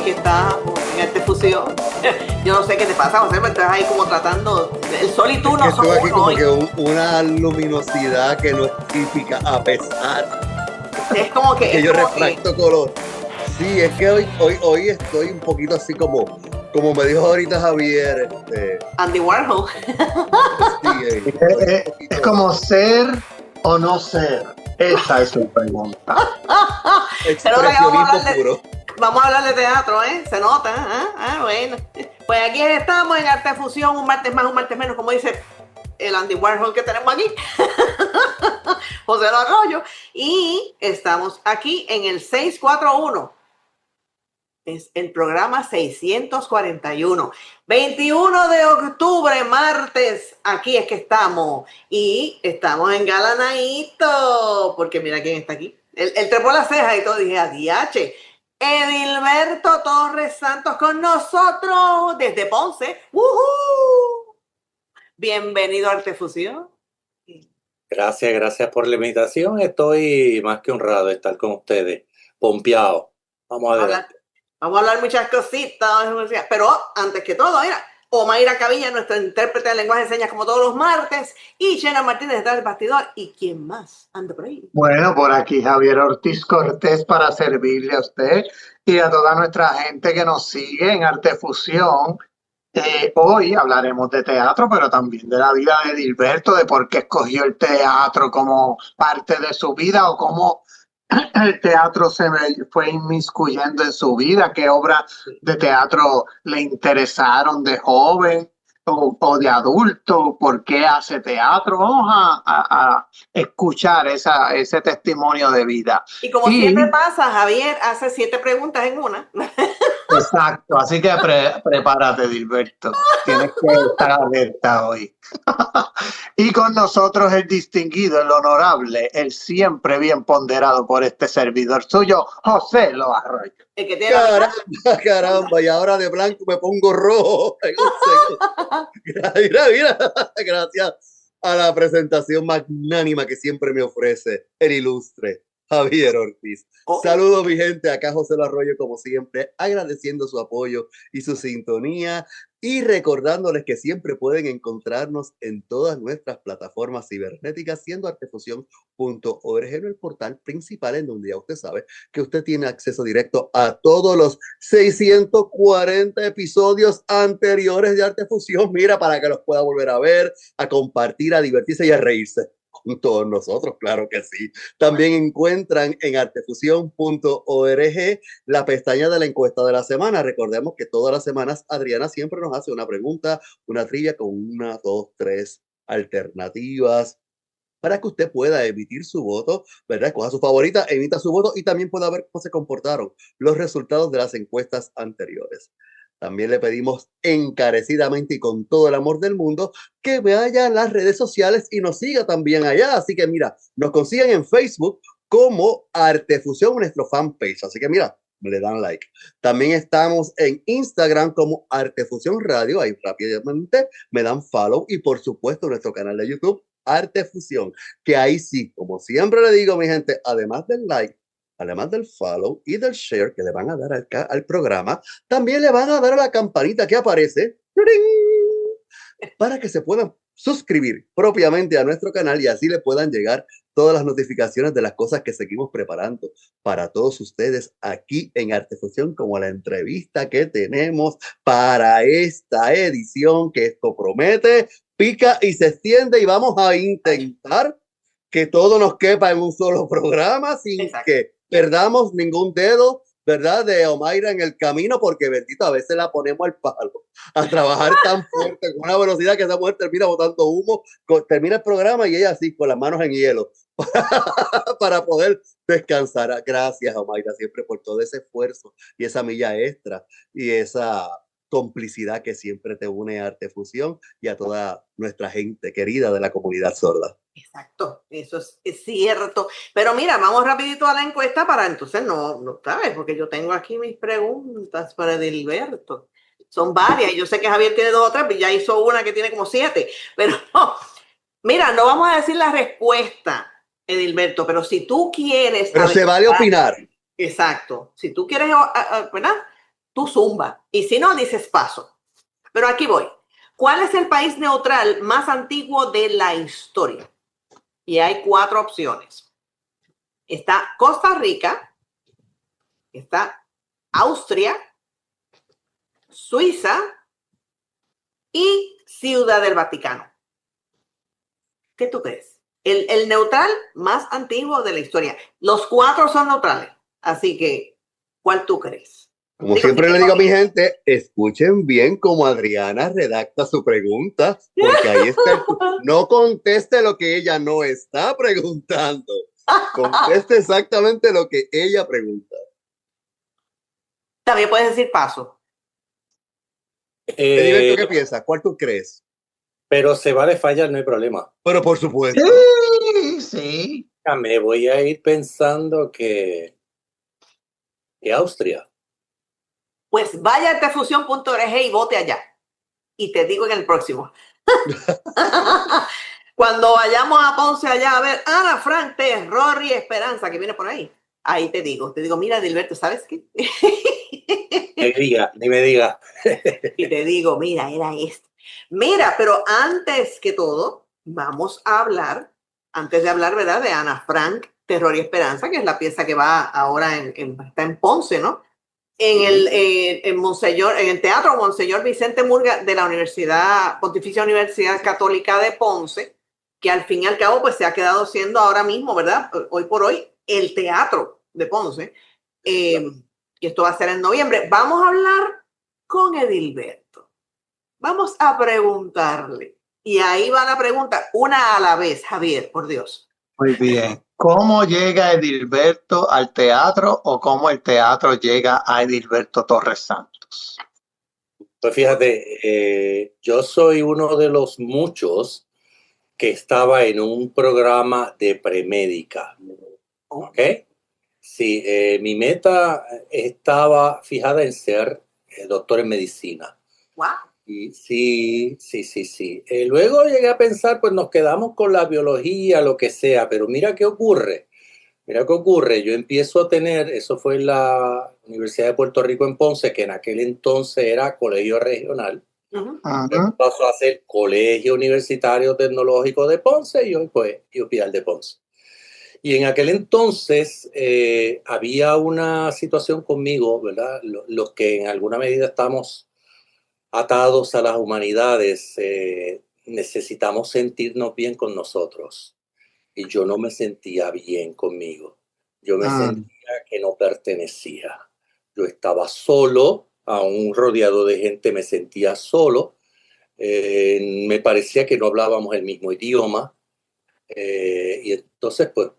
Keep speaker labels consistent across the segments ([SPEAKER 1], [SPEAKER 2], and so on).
[SPEAKER 1] aquí estamos, en esta fusión. Yo no sé qué te pasa, José, me estás ahí como tratando. El sol y tú no son
[SPEAKER 2] aquí como
[SPEAKER 1] hoy.
[SPEAKER 2] que una luminosidad que no es típica, a pesar
[SPEAKER 1] es como que,
[SPEAKER 2] que yo refracto color. Sí, es que hoy estoy un poquito así como me dijo ahorita Javier.
[SPEAKER 1] Andy Warhol.
[SPEAKER 2] Sí,
[SPEAKER 3] es como ser o no ser. Esa es su pregunta.
[SPEAKER 2] Expresionismo puro.
[SPEAKER 1] Vamos a hablar de teatro, ¿eh? Se nota, ¿eh? Bueno. Pues aquí estamos en Arte Fusión, un martes más, un martes menos, como dice el Andy Warhol que tenemos aquí, José Arroyo, y estamos aquí en el 641. Es el programa 641. 21 de octubre, martes, aquí es que estamos. Y estamos engalanaditos, porque mira quién está aquí. Él trepó la ceja y todo, dije, adiache. Edilberto Torres Santos con nosotros desde Ponce. ¡Woohoo! Bienvenido a Artefusión.
[SPEAKER 4] Gracias por la invitación. Estoy más que honrado de estar con ustedes. Pompeado. Vamos adelante.
[SPEAKER 1] Vamos a hablar muchas cositas, pero antes que todo, mira, Omaira Cavilla, nuestra intérprete de lenguaje de señas como todos los martes, y Jenna Martínez detrás del bastidor. ¿Y quién más anda por ahí?
[SPEAKER 3] Bueno, por aquí Javier Ortiz Cortés para servirle a usted y a toda nuestra gente que nos sigue en Artefusión. Hoy hablaremos de teatro, pero también de la vida de Edilberto, de por qué escogió el teatro como parte de su vida o cómo el teatro se fue inmiscuyendo en su vida, qué obras de teatro le interesaron de joven o de adulto, por qué hace teatro. Vamos a escuchar ese testimonio de vida.
[SPEAKER 1] Y como siempre pasa, Javier hace 7 preguntas en una.
[SPEAKER 3] Exacto, así que prepárate, Edilberto. Tienes que estar alerta hoy. Y con nosotros el distinguido, el honorable, el siempre bien ponderado por este servidor suyo, José Lo Arroyo.
[SPEAKER 2] Caramba, y ahora de blanco me pongo rojo. Mira, gracias a la presentación magnánima que siempre me ofrece el ilustre Javier Ortiz. Saludos, mi gente. Acá José Lo Arroyo, como siempre, agradeciendo su apoyo y su sintonía y recordándoles que siempre pueden encontrarnos en todas nuestras plataformas cibernéticas, siendo artefusión.org, el portal principal en donde ya usted sabe que usted tiene acceso directo a todos los 640 episodios anteriores de Artefusión. Mira, para que los pueda volver a ver, a compartir, a divertirse y a reírse con todos nosotros, claro que sí. También encuentran en artefusión.org la pestaña de la encuesta de la semana. Recordemos que todas las semanas Adriana siempre nos hace una pregunta, una trivia con 1, 2, 3 alternativas para que usted pueda emitir su voto, ¿verdad? Coja su favorita, emita su voto y también pueda ver cómo se comportaron los resultados de las encuestas anteriores. También le pedimos encarecidamente y con todo el amor del mundo que vaya a las redes sociales y nos siga también allá. Así que mira, nos consiguen en Facebook como Artefusión, nuestro fanpage. Así que mira, le dan like. También estamos en Instagram como Artefusión Radio. Ahí rápidamente me dan follow. Y por supuesto nuestro canal de YouTube, Artefusión. Que ahí sí, como siempre le digo, mi gente, además del like, además del follow y del share que le van a dar al programa, también le van a dar a la campanita que aparece para que se puedan suscribir propiamente a nuestro canal y así le puedan llegar todas las notificaciones de las cosas que seguimos preparando para todos ustedes aquí en Artefusión, como la entrevista que tenemos para esta edición, que esto promete, pica y se extiende, y vamos a intentar que todo nos quepa en un solo programa sin que perdamos ningún dedo, ¿verdad? De Omaira en el camino, porque bendito, a veces la ponemos al palo a trabajar tan fuerte, con una velocidad que esa mujer termina botando humo, termina el programa y ella así, con las manos en hielo, para poder descansar. Gracias, Omaira, siempre por todo ese esfuerzo y esa milla extra y esa complicidad que siempre te une a Artefusión y a toda nuestra gente querida de la comunidad sorda.
[SPEAKER 1] Exacto, eso es cierto. Pero mira, vamos rapidito a la encuesta para entonces no sabes, porque yo tengo aquí mis preguntas para Edilberto. Son varias, y yo sé que Javier tiene 2 o 3, pero ya hizo una que tiene como 7. Pero no, mira, no vamos a decir la respuesta, Edilberto, pero si tú quieres...
[SPEAKER 2] Pero se vale opinar.
[SPEAKER 1] Exacto. Si tú quieres, ¿verdad? tú zumba. Y si no, dices paso. Pero aquí voy. ¿Cuál es el país neutral más antiguo de la historia? Y hay 4 opciones. Está Costa Rica, está Austria, Suiza y Ciudad del Vaticano. ¿Qué tú crees? El neutral más antiguo de la historia. Los 4 son neutrales. Así que, ¿cuál tú crees?
[SPEAKER 2] Como siempre le digo a mi gente, escuchen bien cómo Adriana redacta su pregunta, porque ahí está. No conteste lo que ella no está preguntando. Conteste exactamente lo que ella pregunta.
[SPEAKER 1] También puedes decir paso.
[SPEAKER 2] Edilberto, ¿qué piensas? ¿Cuál tú crees?
[SPEAKER 4] Pero se vale fallar, no hay problema.
[SPEAKER 2] Pero por supuesto.
[SPEAKER 3] Sí, sí.
[SPEAKER 4] Me voy a ir pensando que Austria.
[SPEAKER 1] Pues vaya a artefusión.org y vote allá. Y te digo en el próximo. Cuando vayamos a Ponce allá a ver Ana Frank, Terror y Esperanza, que viene por ahí. Ahí te digo, mira, Edilberto, ¿sabes qué?
[SPEAKER 4] Ni me diga.
[SPEAKER 1] Y te digo, mira, era esto. Mira, pero antes que todo, vamos a hablar, antes de hablar, ¿verdad? De Ana Frank, Terror y Esperanza, que es la pieza que va ahora está en Ponce, ¿no? En el Teatro Monseñor Vicente Murga de la Pontificia Universidad Católica de Ponce, que al fin y al cabo pues se ha quedado siendo ahora mismo, ¿verdad? Hoy por hoy, el Teatro de Ponce. Y esto va a ser en noviembre. Vamos a hablar con Edilberto. Vamos a preguntarle. Y ahí va la pregunta, una a la vez, Javier, por Dios.
[SPEAKER 3] Muy bien. ¿Cómo llega Edilberto al teatro o cómo el teatro llega a Edilberto Torres Santos?
[SPEAKER 4] Pues fíjate, yo soy uno de los muchos que estaba en un programa de premédica. ¿Ok? Sí, mi meta estaba fijada en ser doctor en medicina.
[SPEAKER 1] Wow.
[SPEAKER 4] Y sí. Luego llegué a pensar, pues nos quedamos con la biología, lo que sea, pero mira qué ocurre. Yo empiezo a tener, eso fue en la Universidad de Puerto Rico en Ponce, que en aquel entonces era colegio regional. Luego pasó a ser Colegio Universitario Tecnológico de Ponce y hoy pues Hospital de Ponce. Y en aquel entonces había una situación conmigo, ¿verdad? Los que en alguna medida estamos atados a las humanidades, necesitamos sentirnos bien con nosotros. Y yo no me sentía bien conmigo. Yo me sentía que no pertenecía. Yo estaba solo, aún rodeado de gente, me sentía solo. Me parecía que no hablábamos el mismo idioma. Y entonces, pues,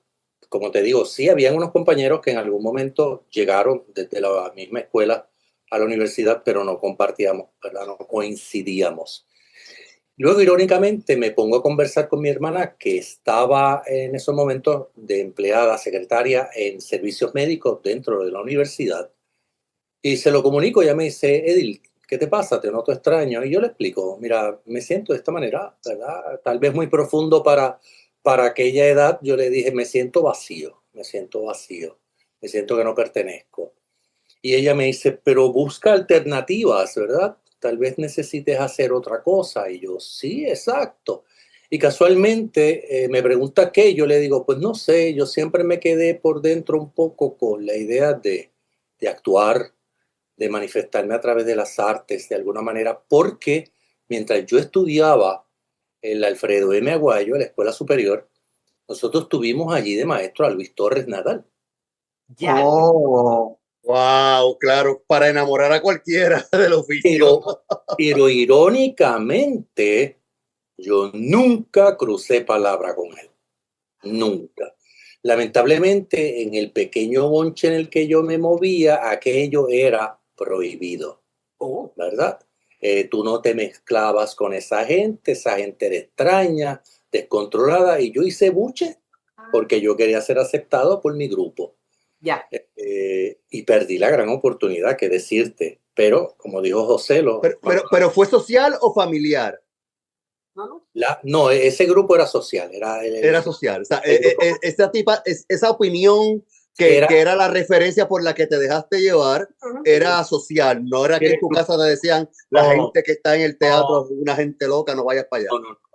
[SPEAKER 4] como te digo, sí, habían unos compañeros que en algún momento llegaron desde la misma escuela a la universidad, pero no compartíamos, ¿verdad? No coincidíamos. Luego, irónicamente, me pongo a conversar con mi hermana, que estaba en esos momentos de empleada secretaria en servicios médicos dentro de la universidad. Y se lo comunico, ella me dice, Edil, ¿qué te pasa? Te noto extraño. Y yo le explico, mira, me siento de esta manera, ¿verdad? Tal vez muy profundo para aquella edad. Yo le dije, me siento vacío, me siento que no pertenezco. Y ella me dice, pero busca alternativas, ¿verdad? Tal vez necesites hacer otra cosa. Y yo, sí, exacto. Y casualmente me pregunta qué, yo le digo, pues no sé, yo siempre me quedé por dentro un poco con la idea de actuar, de manifestarme a través de las artes de alguna manera, porque mientras yo estudiaba en la Alfredo M. Aguayo, en la Escuela Superior, nosotros tuvimos allí de maestro a Luis Torres Nadal.
[SPEAKER 1] Ya.
[SPEAKER 3] Oh.
[SPEAKER 2] Wow, claro, para enamorar a cualquiera del oficio.
[SPEAKER 4] Pero irónicamente, yo nunca crucé palabra con él. Nunca. Lamentablemente, en el pequeño bonche en el que yo me movía, aquello era prohibido, ¿verdad? Tú no te mezclabas con esa gente era extraña, descontrolada, y yo hice buche porque yo quería ser aceptado por mi grupo.
[SPEAKER 1] Ya.
[SPEAKER 4] Y perdí la gran oportunidad, que decirte, pero como dijo José,
[SPEAKER 2] pero ¿fue social o familiar?
[SPEAKER 4] No, ese grupo era social. Era
[SPEAKER 2] social. O sea, esa opinión que era la referencia por la que te dejaste llevar,
[SPEAKER 1] Ujú.
[SPEAKER 2] era social, no era que en tu casa te decían la gente que está en el teatro, una gente loca, no vayas para allá.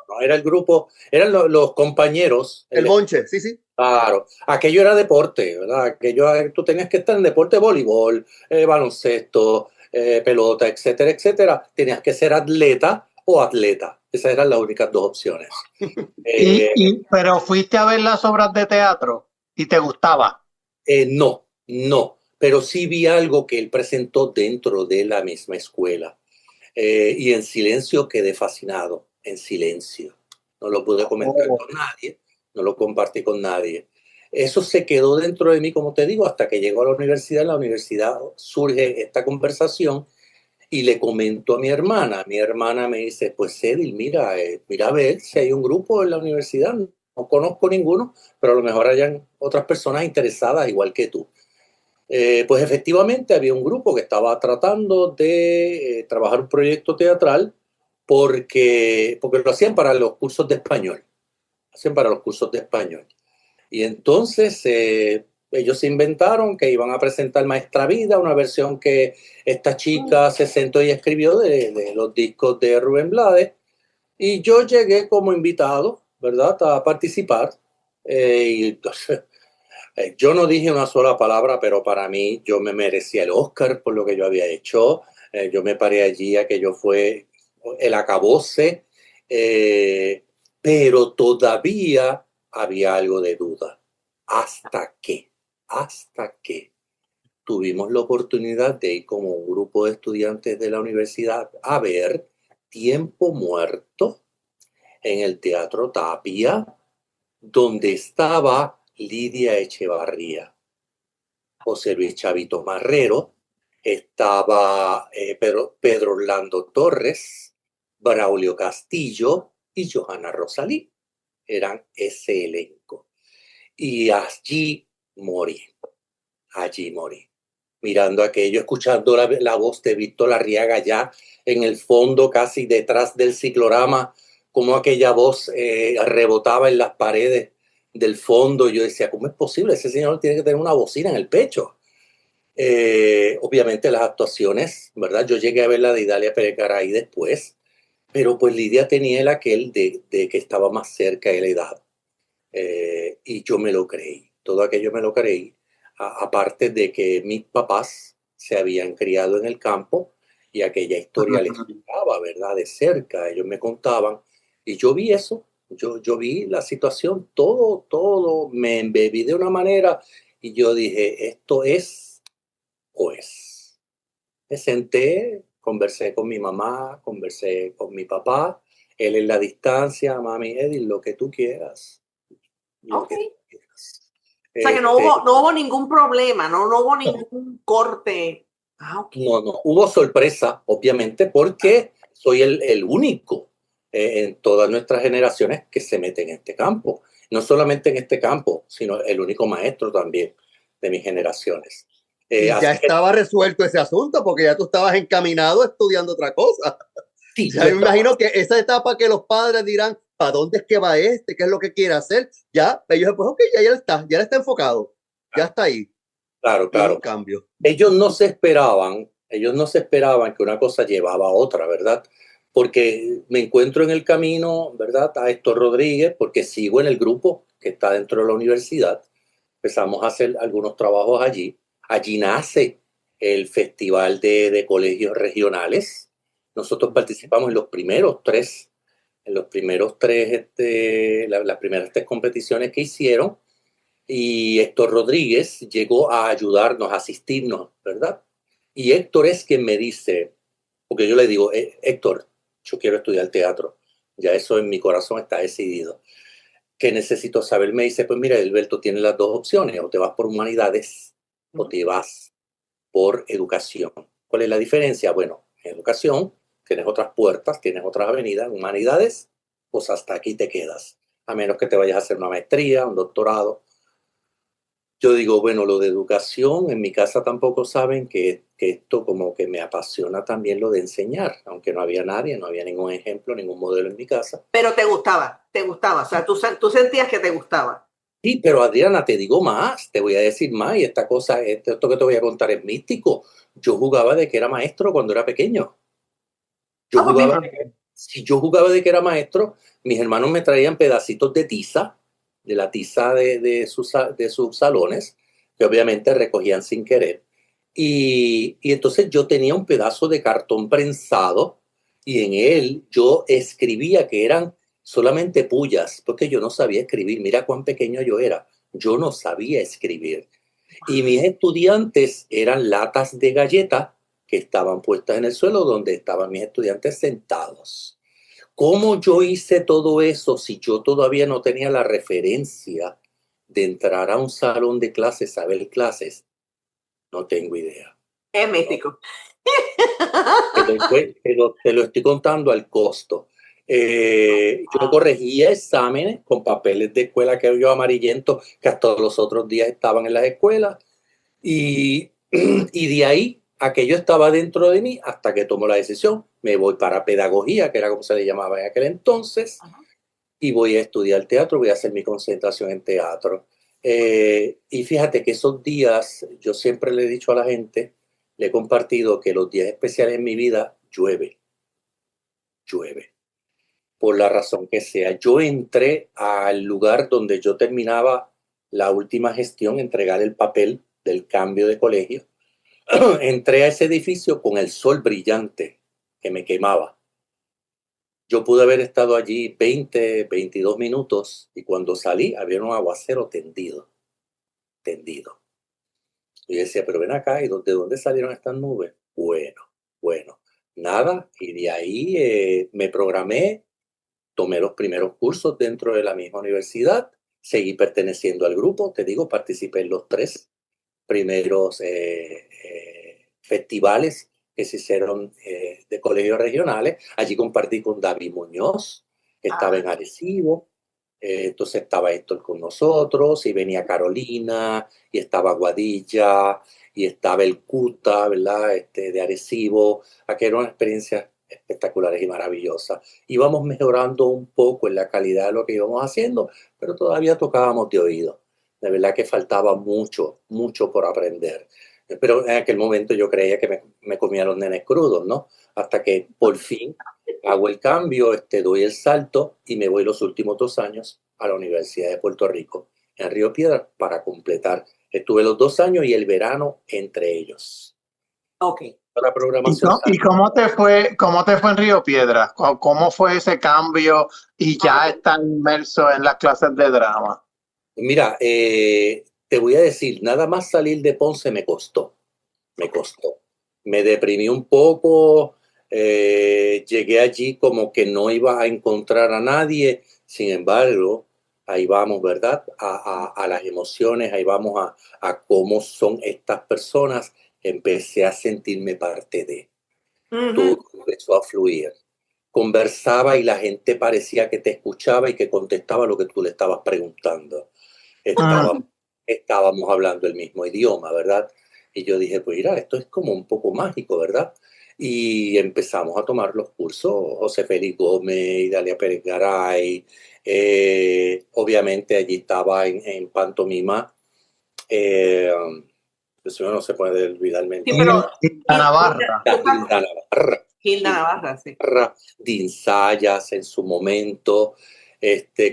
[SPEAKER 4] No, era el grupo, eran los compañeros.
[SPEAKER 2] El bonche, sí, sí.
[SPEAKER 4] Claro, aquello era deporte, ¿verdad? Aquello, tú tenías que estar en deporte, voleibol, baloncesto, pelota, etcétera, etcétera. Tenías que ser atleta o atleta. Esas eran las únicas dos opciones.
[SPEAKER 3] Pero fuiste a ver las obras de teatro y te gustaba.
[SPEAKER 4] No, pero sí vi algo que él presentó dentro de la misma escuela. Y en silencio quedé fascinado, en silencio. No lo pude comentar con nadie, no lo compartí con nadie. Eso se quedó dentro de mí, como te digo, hasta que llego a la universidad. En la universidad surge esta conversación y le comento a mi hermana. Mi hermana me dice, pues Edil, mira a ver si hay un grupo en la universidad. No conozco ninguno, pero a lo mejor hayan otras personas interesadas igual que tú. Pues efectivamente había un grupo que estaba tratando de trabajar un proyecto teatral porque lo hacían para los cursos de español. Hacían para los cursos de español. Y entonces ellos se inventaron que iban a presentar Maestra Vida, una versión que esta chica se sentó y escribió de los discos de Rubén Blades. Y yo llegué como invitado, ¿verdad?, a participar. Y entonces, yo no dije una sola palabra, pero para mí yo me merecía el Oscar por lo que yo había hecho. Yo me paré allí a que yo fue el acabose, pero todavía había algo de duda. Hasta que tuvimos la oportunidad de ir como un grupo de estudiantes de la universidad a ver Tiempo Muerto en el Teatro Tapia, donde estaba Lidia Echevarría, José Luis Chavito Marrero, estaba Pedro Orlando Torres, Braulio Castillo y Johanna Rosalí. Eran ese elenco. Y allí morí. Mirando aquello, escuchando la voz de Víctor Arriaga ya en el fondo, casi detrás del ciclorama, como aquella voz rebotaba en las paredes del fondo. Yo decía, ¿cómo es posible? Ese señor tiene que tener una bocina en el pecho. Obviamente las actuaciones, ¿verdad? Yo llegué a ver la de Idalia Perecaray después, pero pues Lidia tenía el aquel de que estaba más cerca de la edad. Y yo me lo creí, todo aquello me lo creí. Aparte de que mis papás se habían criado en el campo y aquella historia les llegaba, ¿verdad?, de cerca. Ellos me contaban y yo vi eso, yo vi la situación, todo, me embebí de una manera y yo dije, esto es o es. Me senté, conversé con mi mamá, conversé con mi papá, él en la distancia, mami, Edil, lo que tú quieras.
[SPEAKER 1] Ok. O sea que no hubo ningún problema, no hubo ningún corte. Okay.
[SPEAKER 4] No, hubo sorpresa, obviamente, porque soy el único en todas nuestras generaciones que se mete en este campo. No solamente en este campo, sino el único maestro también de mis generaciones.
[SPEAKER 2] Y ya estaba resuelto ese asunto porque ya tú estabas encaminado estudiando otra cosa. Sí, ya me imagino que esa etapa que los padres dirán, ¿para dónde es que va este? ¿Qué es lo que quiere hacer? Ya, ellos pues, ok, ya él está enfocado, ya está ahí.
[SPEAKER 4] Claro.
[SPEAKER 2] Un cambio.
[SPEAKER 4] Ellos no se esperaban que una cosa llevaba a otra, ¿verdad? Porque me encuentro en el camino, ¿verdad?, a Héctor Rodríguez, porque sigo en el grupo que está dentro de la universidad. Empezamos a hacer algunos trabajos allí. Allí nace el Festival de Colegios Regionales. Nosotros participamos en los primeros tres, las primeras tres competiciones que hicieron. Y Héctor Rodríguez llegó a ayudarnos, a asistirnos, ¿verdad? Y Héctor es quien me dice, porque yo le digo, Héctor, yo quiero estudiar teatro, ya eso en mi corazón está decidido. ¿Qué necesito saber? Me dice, pues mira, Edilberto, tienes las dos opciones, o te vas por humanidades o te vas por educación. ¿Cuál es la diferencia? Bueno, en educación tienes otras puertas, tienes otras avenidas. En humanidades, pues hasta aquí te quedas, a menos que te vayas a hacer una maestría, un doctorado. Yo digo, bueno, lo de educación, en mi casa tampoco saben que esto como que me apasiona también lo de enseñar, aunque no había nadie, no había ningún ejemplo, ningún modelo en mi casa.
[SPEAKER 1] Pero te gustaba, o sea, tú sentías que te gustaba.
[SPEAKER 4] Sí, pero Adriana, te digo más, te voy a decir más, y esta cosa, esto que te voy a contar es místico. Yo jugaba de que era maestro cuando era pequeño. Yo
[SPEAKER 1] Pues
[SPEAKER 4] jugaba,
[SPEAKER 1] mira,
[SPEAKER 4] si yo jugaba de que era maestro, mis hermanos me traían pedacitos de tiza, de la tiza de sus salones, que obviamente recogían sin querer. Y entonces yo tenía un pedazo de cartón prensado y en él yo escribía que eran solamente puyas, porque yo no sabía escribir. Mira cuán pequeño yo era. Yo no sabía escribir. Y mis estudiantes eran latas de galleta que estaban puestas en el suelo donde estaban mis estudiantes sentados. ¿Cómo yo hice todo eso si yo todavía no tenía la referencia de entrar a un salón de clases a ver clases? No tengo idea.
[SPEAKER 1] es
[SPEAKER 4] No.
[SPEAKER 1] místico.
[SPEAKER 4] Te lo estoy contando al costo. Yo corregía exámenes con papeles de escuela que yo amarillento, que hasta los otros días estaban en las escuelas. Y, y de ahí aquello estaba dentro de mí hasta que tomo la decisión. Me voy para pedagogía, que era como se le llamaba en aquel entonces, y voy a estudiar teatro, voy a hacer mi concentración en teatro. Y fíjate que esos días, yo siempre le he dicho a la gente, le he compartido que los días especiales en mi vida llueve, llueve, por la razón que sea. Yo entré al lugar donde yo terminaba la última gestión, entregar el papel del cambio de colegio. Entré a ese edificio con el sol brillante que me quemaba. Yo pude haber estado allí 20, 22 minutos y cuando salí había un aguacero tendido, tendido. Y yo decía, pero ven acá, ¿y de dónde salieron estas nubes? Bueno, nada. Y de ahí me programé, tomé los primeros cursos dentro de la misma universidad, seguí perteneciendo al grupo, te digo, participé en los 3 primeros festivales que se hicieron de colegios regionales. Allí compartí con David Muñoz, que estaba en Arecibo. Entonces estaba Héctor con nosotros, y venía Carolina, y estaba Guadilla, y estaba el Cuta, ¿verdad? De Arecibo. Aquella era una experiencia espectaculares y maravillosas. Íbamos mejorando un poco en la calidad de lo que íbamos haciendo, pero todavía tocábamos de oído. De verdad que faltaba mucho, mucho por aprender. Pero en aquel momento yo creía que me comía los nenes crudos, ¿no? Hasta que por fin hago el cambio, doy el salto y me voy los últimos 2 años a la Universidad de Puerto Rico, en Río Piedras, para completar. Estuve los 2 años y el verano entre ellos.
[SPEAKER 1] Ok.
[SPEAKER 4] La programación.
[SPEAKER 3] ¿Y cómo te fue en Río Piedras? ¿Cómo fue ese cambio y ya estar inmerso en las clases de drama?
[SPEAKER 4] Mira, te voy a decir, nada más salir de Ponce me costó. Me deprimí un poco, llegué allí como que no iba a encontrar a nadie, sin embargo, ahí vamos, ¿verdad? A las emociones, ahí vamos a cómo son estas personas. Empecé a sentirme parte de. Todo empezó a fluir. Conversaba y la gente parecía que te escuchaba y que contestaba lo que tú le estabas preguntando. Estábamos hablando el mismo idioma, ¿verdad? Y yo dije, pues mira, esto es como un poco mágico, ¿verdad? Y empezamos a tomar los cursos, José Félix Gómez, Idalia Pérez Garay, obviamente allí estaba en pantomima, eso no se puede olvidar.
[SPEAKER 1] Sí, pero
[SPEAKER 3] Hilda Navarra.
[SPEAKER 4] Hilda Navarra.
[SPEAKER 1] Hilda Navarra, sí.
[SPEAKER 4] De ensayas en su momento,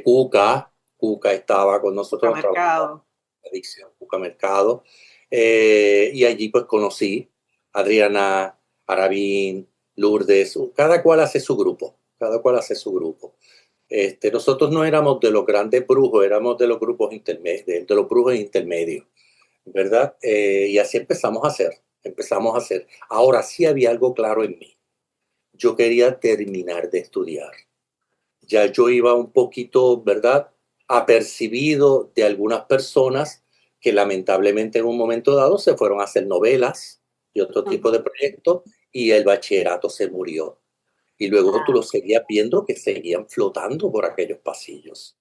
[SPEAKER 4] Cuca estaba con nosotros.
[SPEAKER 1] Mercado.
[SPEAKER 4] Adicción, Cuca Mercado. Y allí pues conocí a Adriana, Arabín, Lourdes, cada cual hace su grupo, nosotros no éramos de los grandes brujos, éramos de los grupos intermedios, de los brujos intermedios, ¿verdad? Y así empezamos a hacer. Ahora sí había algo claro en mí. Yo quería terminar de estudiar. Ya yo iba un poquito, ¿verdad?, apercibido de algunas personas que lamentablemente en un momento dado se fueron a hacer novelas y otro tipo de proyectos y el bachillerato se murió. Y luego tú lo seguías viendo que seguían flotando por aquellos pasillos.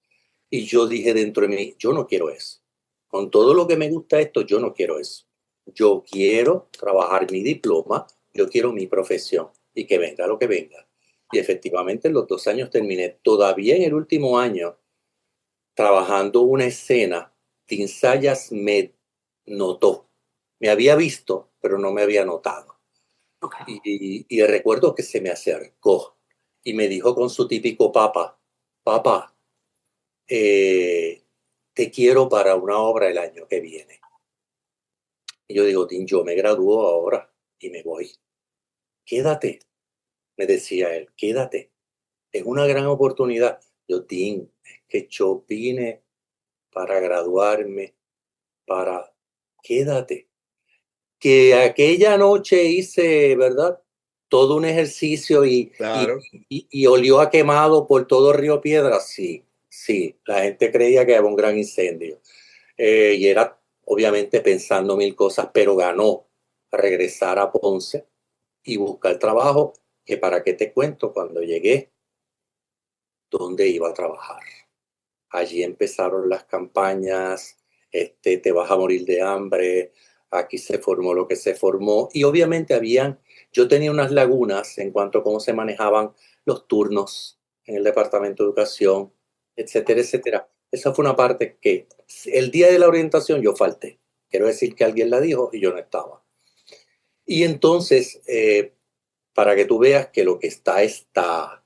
[SPEAKER 4] Y yo dije dentro de mí, yo no quiero eso. Con todo lo que me gusta esto, yo no quiero eso. Yo quiero trabajar mi diploma, yo quiero mi profesión y que venga lo que venga. Y efectivamente en los 2 años terminé. Todavía en el último año trabajando una escena Tin Sayas me notó. Me había visto, pero no me había notado.
[SPEAKER 1] Okay.
[SPEAKER 4] Y recuerdo que se me acercó y me dijo con su típico papá, te quiero para una obra el año que viene. Y yo digo, Tin, yo me gradúo ahora y me voy. Quédate, me decía él, quédate. Es una gran oportunidad. Yo, Tin, es que yo vine para graduarme, quédate. Que aquella noche hice, ¿verdad? Todo un ejercicio
[SPEAKER 2] Claro.
[SPEAKER 4] y olió a quemado por todo Río Piedras. Sí, la gente creía que había un gran incendio. Y era obviamente pensando mil cosas, pero ganó regresar a Ponce y buscar trabajo, que para qué te cuento, cuando llegué, ¿dónde iba a trabajar? Allí empezaron las campañas, te vas a morir de hambre, aquí se formó lo que se formó, y obviamente yo tenía unas lagunas en cuanto a cómo se manejaban los turnos en el Departamento de Educación, etcétera, etcétera. Esa fue una parte que el día de la orientación yo falté. Quiero decir que alguien la dijo y yo no estaba. Y entonces, para que tú veas que lo que está.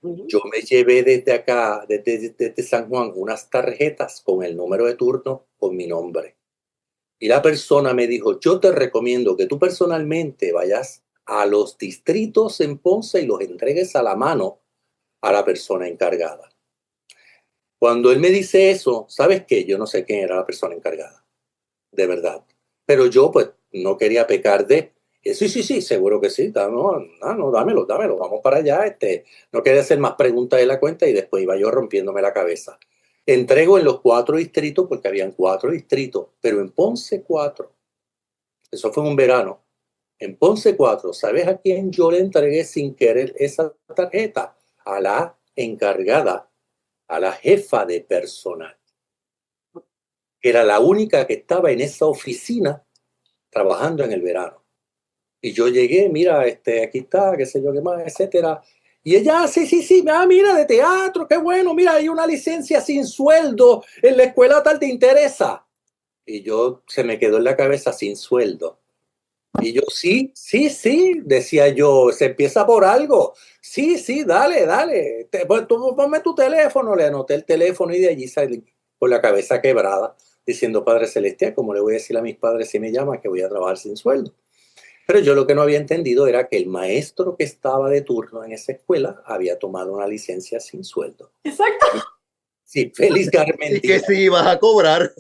[SPEAKER 4] Yo me llevé desde acá, desde San Juan, unas tarjetas con el número de turno con mi nombre. Y la persona me dijo, yo te recomiendo que tú personalmente vayas a los distritos en Ponce y los entregues a la mano a la persona encargada. Cuando él me dice eso, ¿sabes qué? Yo no sé quién era la persona encargada, de verdad. Pero yo pues no quería pecar de... Sí, seguro que sí. Dámelo, vamos para allá. No quería hacer más preguntas de la cuenta y después iba yo rompiéndome la cabeza. Entrego en los 4 distritos, porque habían 4 distritos, pero en Ponce 4. Eso fue en un verano. En Ponce 4, ¿sabes a quién yo le entregué sin querer esa tarjeta? A la encargada, a la jefa de personal. Era la única que estaba en esa oficina trabajando en el verano. Y yo llegué, mira, aquí está, qué sé yo qué más, etcétera. Y ella, sí, mira, de teatro, qué bueno, mira, hay una licencia sin sueldo en la escuela tal, ¿te interesa? Y yo, se me quedó en la cabeza sin sueldo. Y yo, sí, decía yo, se empieza por algo. Sí, dale. Pues, tú ponme tu teléfono, le anoté el teléfono y de allí salí con la cabeza quebrada, diciendo, Padre Celestial, ¿cómo le voy a decir a mis padres si me llaman que voy a trabajar sin sueldo? Pero yo lo que no había entendido era que el maestro que estaba de turno en esa escuela había tomado una licencia sin sueldo.
[SPEAKER 1] Exacto.
[SPEAKER 4] Sí, Félix Garmendia.
[SPEAKER 2] Y que si ibas a cobrar.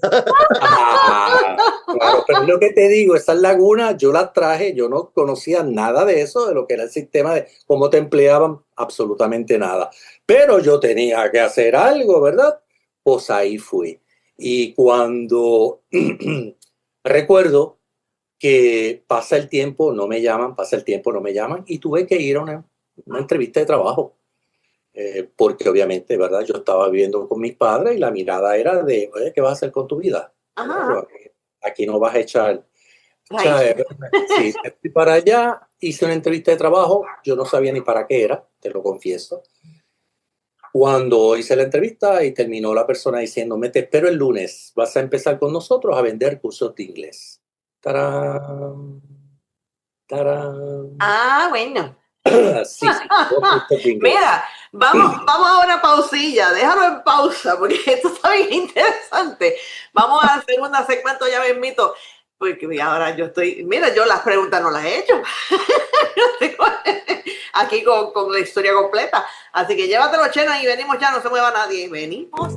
[SPEAKER 4] Claro, pero lo que te digo, esas lagunas yo las traje, yo no conocía nada de eso, de lo que era el sistema, de cómo te empleaban, absolutamente nada. Pero yo tenía que hacer algo, ¿verdad? Pues ahí fui. Y cuando recuerdo que pasa el tiempo, no me llaman, y tuve que ir a una entrevista de trabajo, porque obviamente, ¿verdad? Yo estaba viviendo con mis padres y la mirada era de, oye, ¿qué vas a hacer con tu vida?
[SPEAKER 1] Ajá.
[SPEAKER 4] Aquí no vas a echar...
[SPEAKER 1] Right.
[SPEAKER 4] Sí, fui para allá, hice una entrevista de trabajo, yo no sabía ni para qué era, te lo confieso. Cuando hice la entrevista y terminó la persona diciéndome, te espero el lunes, vas a empezar con nosotros a vender cursos de inglés. ¡Tarán! ¡Tarán!
[SPEAKER 1] Ah, bueno.
[SPEAKER 4] Sí, cursos de inglés.
[SPEAKER 1] Mira, vamos a una pausilla, déjalo en pausa, porque esto está bien interesante. Vamos a hacer un segmento ya mismito, porque ahora yo las preguntas no las he hecho. Aquí con la historia completa. Así que llévatelo, Chena, y venimos ya, no se mueva nadie. Venimos.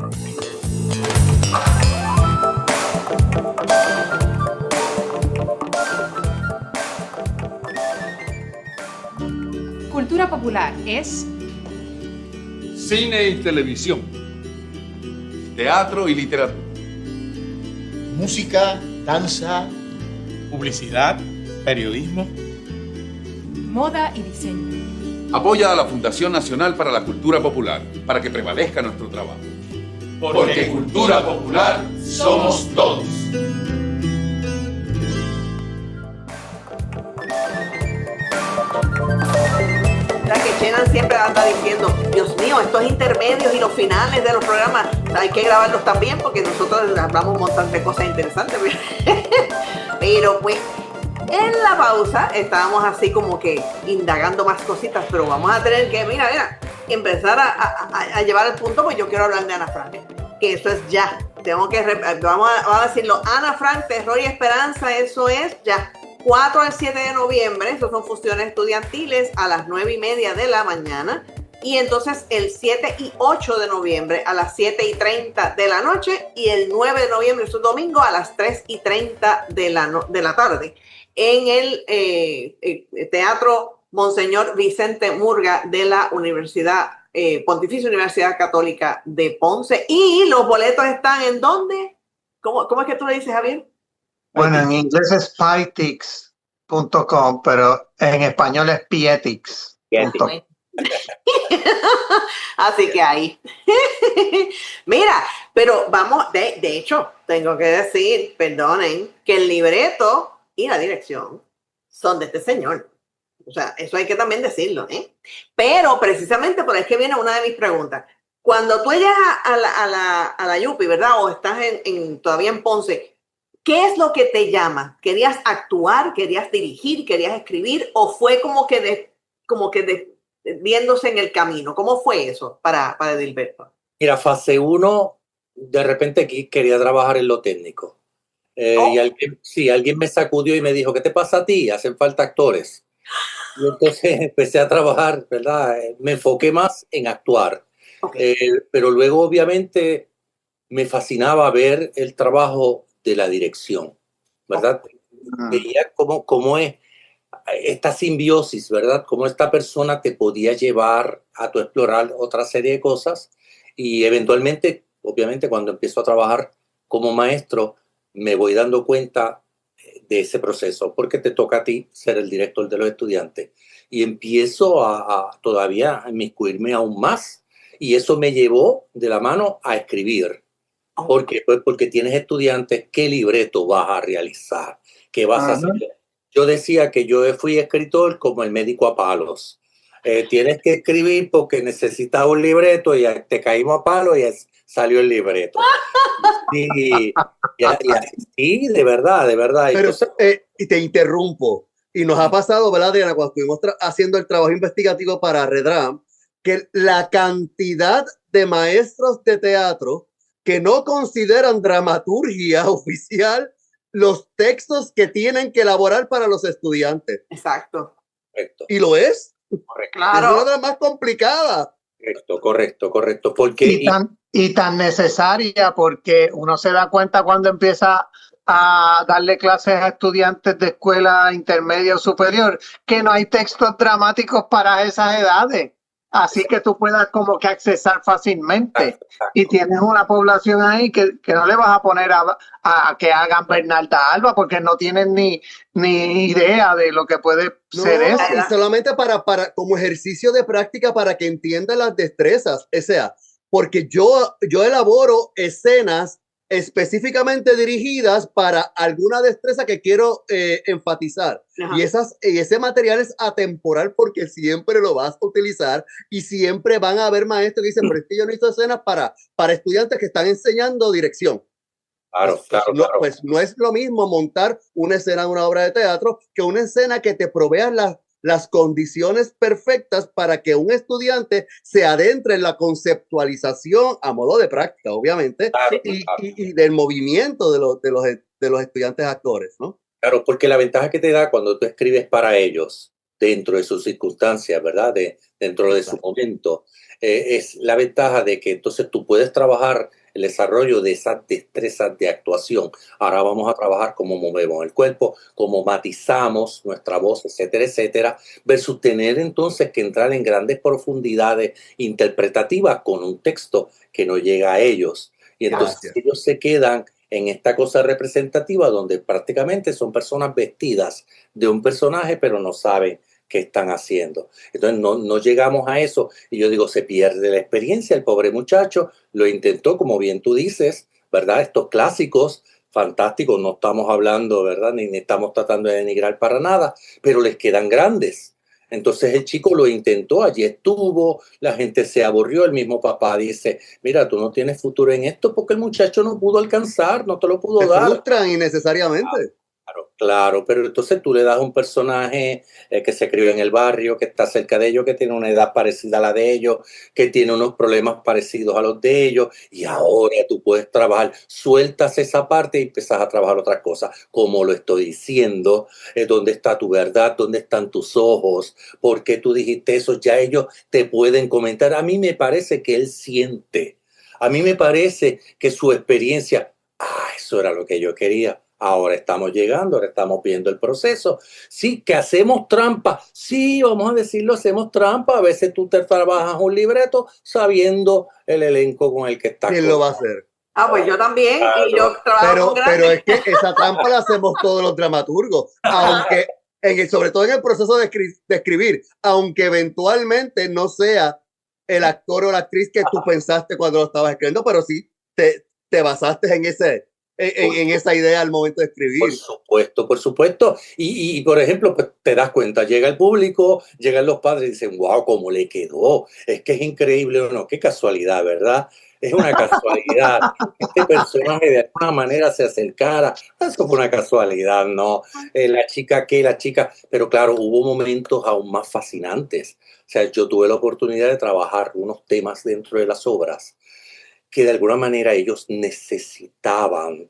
[SPEAKER 5] Cultura popular es
[SPEAKER 6] cine y televisión, teatro y literatura,
[SPEAKER 7] música, danza,
[SPEAKER 8] publicidad, periodismo,
[SPEAKER 5] moda y diseño.
[SPEAKER 6] Apoya a la Fundación Nacional para la Cultura Popular para que prevalezca nuestro trabajo. Porque cultura popular somos todos.
[SPEAKER 1] Ya que Shenan siempre anda diciendo, Dios mío, estos intermedios y los finales de los programas hay que grabarlos también porque nosotros hablamos un montón de cosas interesantes. Pero pues en la pausa estábamos así como que indagando más cositas, pero vamos a tener que, mira, empezar a llevar el punto, pues yo quiero hablar de Ana Frank, que eso es ya. Vamos a decirlo, Ana Frank, Terror y Esperanza, eso es ya. 4 al 7 de noviembre, eso son funciones estudiantiles a las 9:30 de la mañana. Y entonces el 7 y 8 de noviembre a las 7:30 de la noche. Y el 9 de noviembre, eso es domingo, a las 3:30 de la tarde. En el Teatro Monseñor Vicente Murga de la Pontificia Universidad Católica de Ponce. Y los boletos están ¿en dónde? ¿Cómo es que tú le dices, Javier?
[SPEAKER 3] Bueno, en inglés es pietix.com, pero en español es pietix.com.
[SPEAKER 1] Así que ahí. Mira, pero vamos, de hecho, tengo que decir, perdonen, que el libreto y la dirección son de este señor. O sea, eso hay que también decirlo, ¿eh? Pero precisamente por ahí es que viene una de mis preguntas. Cuando tú llegas a la UPI, ¿verdad? O estás todavía en Ponce, ¿qué es lo que te llama? ¿Querías actuar? ¿Querías dirigir? ¿Querías escribir? ¿O fue como que viéndose en el camino? ¿Cómo fue eso para Edilberto?
[SPEAKER 4] Mira, fase 1, de repente quería trabajar en lo técnico. Y alguien me sacudió y me dijo, ¿qué te pasa a ti? Hacen falta actores. Y entonces empecé a trabajar, ¿verdad? Me enfoqué más en actuar.
[SPEAKER 1] Okay.
[SPEAKER 4] Pero luego, obviamente, me fascinaba ver el trabajo de la dirección, ¿verdad? Veía cómo es esta simbiosis, ¿verdad? Cómo esta persona te podía llevar a tu explorar otra serie de cosas y eventualmente, obviamente, cuando empiezo a trabajar como maestro, me voy dando cuenta de ese proceso, porque te toca a ti ser el director de los estudiantes y empiezo a todavía a inmiscuirme aún más y eso me llevó de la mano a escribir. ¿Por qué? Pues porque tienes estudiantes, ¿qué libreto vas a realizar? ¿Qué vas a hacer? Yo decía que yo fui escritor como el médico a palos. Tienes que escribir porque necesitas un libreto y te caímos a palos y salió el libreto. Sí, de verdad.
[SPEAKER 2] Pero,
[SPEAKER 4] Entonces,
[SPEAKER 2] y te interrumpo. Y nos ha pasado, ¿verdad, Adriana? Cuando estuvimos haciendo el trabajo investigativo para Redram, que la cantidad de maestros de teatro que no consideran dramaturgia oficial los textos que tienen que elaborar para los estudiantes.
[SPEAKER 1] Exacto.
[SPEAKER 4] correcto.
[SPEAKER 2] Y lo es.
[SPEAKER 1] Claro.
[SPEAKER 2] Es una de las más complicadas.
[SPEAKER 4] Correcto. Porque,
[SPEAKER 3] Y tan necesaria porque uno se da cuenta cuando empieza a darle clases a estudiantes de escuela intermedia o superior que no hay textos dramáticos para esas edades. Así que tú puedas como que accesar fácilmente.
[SPEAKER 4] Exacto.
[SPEAKER 3] Y tienes una población ahí que no le vas a poner a que hagan Bernarda Alba porque no tienen ni idea de lo que puede ser eso.
[SPEAKER 2] Y solamente para como ejercicio de práctica para que entiendan las destrezas. O sea, porque yo elaboro escenas específicamente dirigidas para alguna destreza que quiero enfatizar.
[SPEAKER 1] Ajá.
[SPEAKER 2] Y ese material es atemporal porque siempre lo vas a utilizar y siempre van a haber maestros que dicen, pero es que yo no hice escenas para estudiantes que están enseñando dirección.
[SPEAKER 4] Claro.
[SPEAKER 2] Pues no es lo mismo montar una escena de una obra de teatro que una escena que te provea las condiciones perfectas para que un estudiante se adentre en la conceptualización a modo de práctica, obviamente,
[SPEAKER 4] Claro.
[SPEAKER 2] y del movimiento de los estudiantes actores, ¿no?
[SPEAKER 4] Claro, porque la ventaja que te da cuando tú escribes para ellos, dentro de sus circunstancias, ¿verdad? Dentro de su momento, es la ventaja de que entonces tú puedes trabajar el desarrollo de esas destrezas de actuación. Ahora vamos a trabajar cómo movemos el cuerpo, cómo matizamos nuestra voz, etcétera, versus tener entonces que entrar en grandes profundidades interpretativas con un texto que no llega a ellos. Y entonces ellos se quedan en esta cosa representativa donde prácticamente son personas vestidas de un personaje, pero no saben qué están haciendo. Entonces no llegamos a eso y yo digo, se pierde la experiencia. El pobre muchacho lo intentó, como bien tú dices, ¿verdad? Estos clásicos fantásticos, no estamos hablando, ¿verdad? Ni estamos tratando de denigrar para nada, pero les quedan grandes. Entonces el chico lo intentó, allí estuvo, la gente se aburrió, el mismo papá dice, mira, tú no tienes futuro en esto porque el muchacho no pudo alcanzar, no te lo pudo
[SPEAKER 2] Se
[SPEAKER 4] dar.
[SPEAKER 2] frustran innecesariamente.
[SPEAKER 4] Claro, pero entonces tú le das un personaje que se crió en el barrio, que está cerca de ellos, que tiene una edad parecida a la de ellos, que tiene unos problemas parecidos a los de ellos, y ahora tú puedes trabajar, sueltas esa parte y empiezas a trabajar otras cosas, como lo estoy diciendo, dónde está tu verdad, dónde están tus ojos, por qué tú dijiste eso, ya ellos te pueden comentar. A mí me parece que él siente, a mí me parece que su experiencia, eso era lo que yo quería. Ahora estamos llegando, ahora estamos viendo el proceso. Sí, que hacemos trampa. Sí, vamos a decirlo, hacemos trampa. A veces tú te trabajas un libreto sabiendo el elenco con el que estás.
[SPEAKER 2] ¿Quién lo va a hacer?
[SPEAKER 1] Pues yo también,
[SPEAKER 4] Claro.
[SPEAKER 1] y yo trabajo con
[SPEAKER 2] Pero
[SPEAKER 1] grandes.
[SPEAKER 2] es que esa trampa la hacemos todos los dramaturgos, aunque sobre todo en el proceso de escribir, aunque eventualmente no sea el actor o la actriz que tú pensaste cuando lo estabas escribiendo, pero sí te basaste en esa idea al momento de escribir.
[SPEAKER 4] Por supuesto. Y por ejemplo, pues te das cuenta, llega el público, llegan los padres y dicen, wow, cómo le quedó. Es que es increíble, o no, qué casualidad, ¿verdad? Es una casualidad. Este personaje de alguna manera se acercara. Eso fue una casualidad, ¿no? La chica, pero claro, hubo momentos aún más fascinantes. O sea, yo tuve la oportunidad de trabajar unos temas dentro de las obras que de alguna manera ellos necesitaban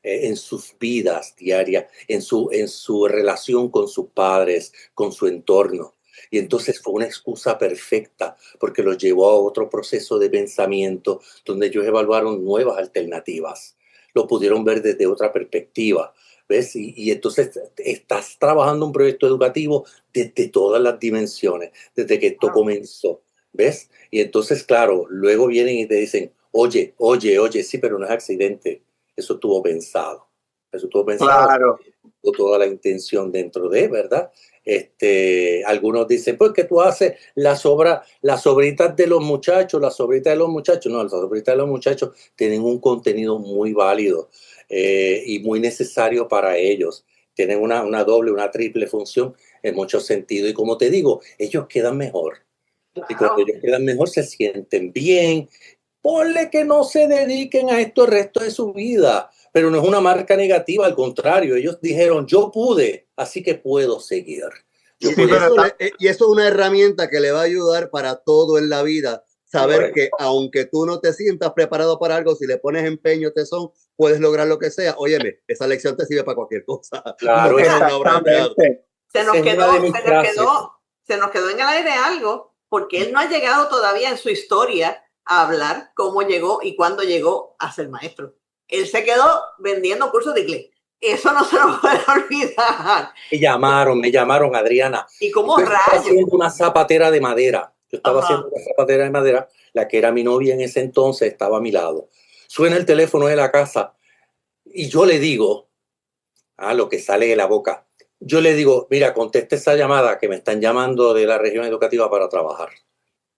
[SPEAKER 4] en sus vidas diarias, en su relación con sus padres, con su entorno. Y entonces fue una excusa perfecta porque los llevó a otro proceso de pensamiento donde ellos evaluaron nuevas alternativas, lo pudieron ver desde otra perspectiva. ¿Ves? Y entonces estás trabajando un proyecto educativo desde todas las dimensiones, desde que esto comenzó. ¿Ves? Y entonces, claro, luego vienen y te dicen, oye, sí, pero no es accidente. Eso estuvo pensado.
[SPEAKER 3] Claro.
[SPEAKER 4] Toda la intención dentro de, ¿verdad? Algunos dicen, pues que tú haces las sobritas de los muchachos, las sobritas de los muchachos. No, las sobritas de los muchachos tienen un contenido muy válido y muy necesario para ellos. Tienen una doble, una triple función en muchos sentidos. Y como te digo, ellos quedan mejor. Y cuando ellos quedan mejor, se sienten bien. Ponle que no se dediquen a esto el resto de su vida, pero no es una marca negativa, al contrario, ellos dijeron, yo pude, así que puedo seguir.
[SPEAKER 2] Y eso es una herramienta que le va a ayudar para todo en la vida, saber que aunque tú no te sientas preparado para algo, si le pones empeño, tesón, puedes lograr lo que sea. Óyeme, esa lección te sirve para cualquier cosa.
[SPEAKER 4] Claro,
[SPEAKER 2] no para una obra de teatro.
[SPEAKER 1] Se nos quedó en el aire algo, porque él no ha llegado todavía en su historia a hablar cómo llegó y cuándo llegó a ser maestro. Él se quedó vendiendo cursos de inglés. Eso no se lo puede olvidar.
[SPEAKER 4] Me llamaron, Adriana.
[SPEAKER 1] ¿Y cómo
[SPEAKER 4] Yo
[SPEAKER 1] rayos?
[SPEAKER 4] estaba haciendo una zapatera de madera. La que era mi novia en ese entonces, estaba a mi lado. Suena el teléfono de la casa y yo le digo, lo que sale de la boca, yo le digo, mira, conteste esa llamada que me están llamando de la región educativa para trabajar.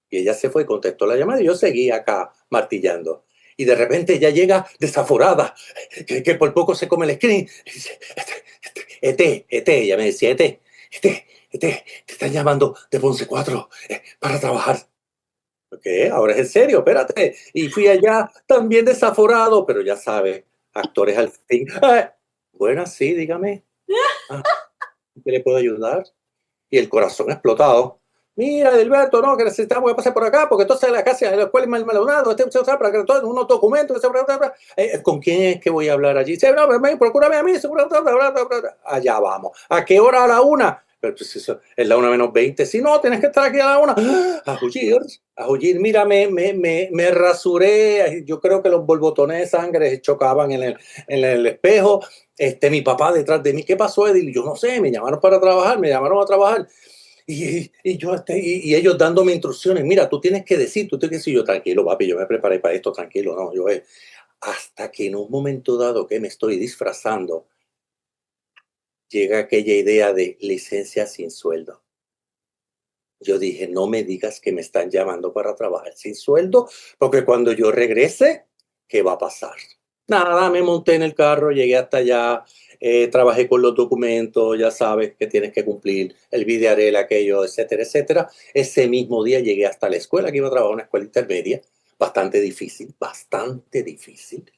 [SPEAKER 4] Y ella se fue y contestó la llamada y yo seguí acá martillando. Y de repente ella llega desaforada, que por poco se come el screen. Y dice, ella me decía, te están llamando de Ponce 4 para trabajar. ¿Qué? Ahora es en serio, espérate. Y fui allá también desaforado, pero ya sabes, actores al fin. Bueno, sí, dígame. ¿Qué le puedo ayudar? Y el corazón explotado. Mira, Edilberto, no, que necesitamos que pase por acá, porque entonces la casa de la escuela es Maldonado, para que todos unos documentos, ¿con quién es que voy a hablar allí? No, procúrame a mí, allá vamos. ¿A qué hora? A la 1. Pero pues eso es la 1:20. Si no, tienes que estar aquí a la 1. A huyir. Mira, me rasuré. Yo creo que los borbotones de sangre chocaban en el espejo. Mi papá detrás de mí. ¿Qué pasó, Edil? Yo no sé, me llamaron a trabajar. Y ellos dándome instrucciones, mira, tú tienes que decir, yo tranquilo, papi, yo me preparé para esto, tranquilo, no, hasta que en un momento dado que me estoy disfrazando, llega aquella idea de licencia sin sueldo. Yo dije, no me digas que me están llamando para trabajar sin sueldo, porque cuando yo regrese, ¿qué va a pasar? Nada, me monté en el carro, llegué hasta allá, trabajé con los documentos, ya sabes que tienes que cumplir, el videarel, aquello, etcétera, etcétera. Ese mismo día llegué hasta la escuela, que iba a trabajar en una escuela intermedia, bastante difícil, bastante difícil.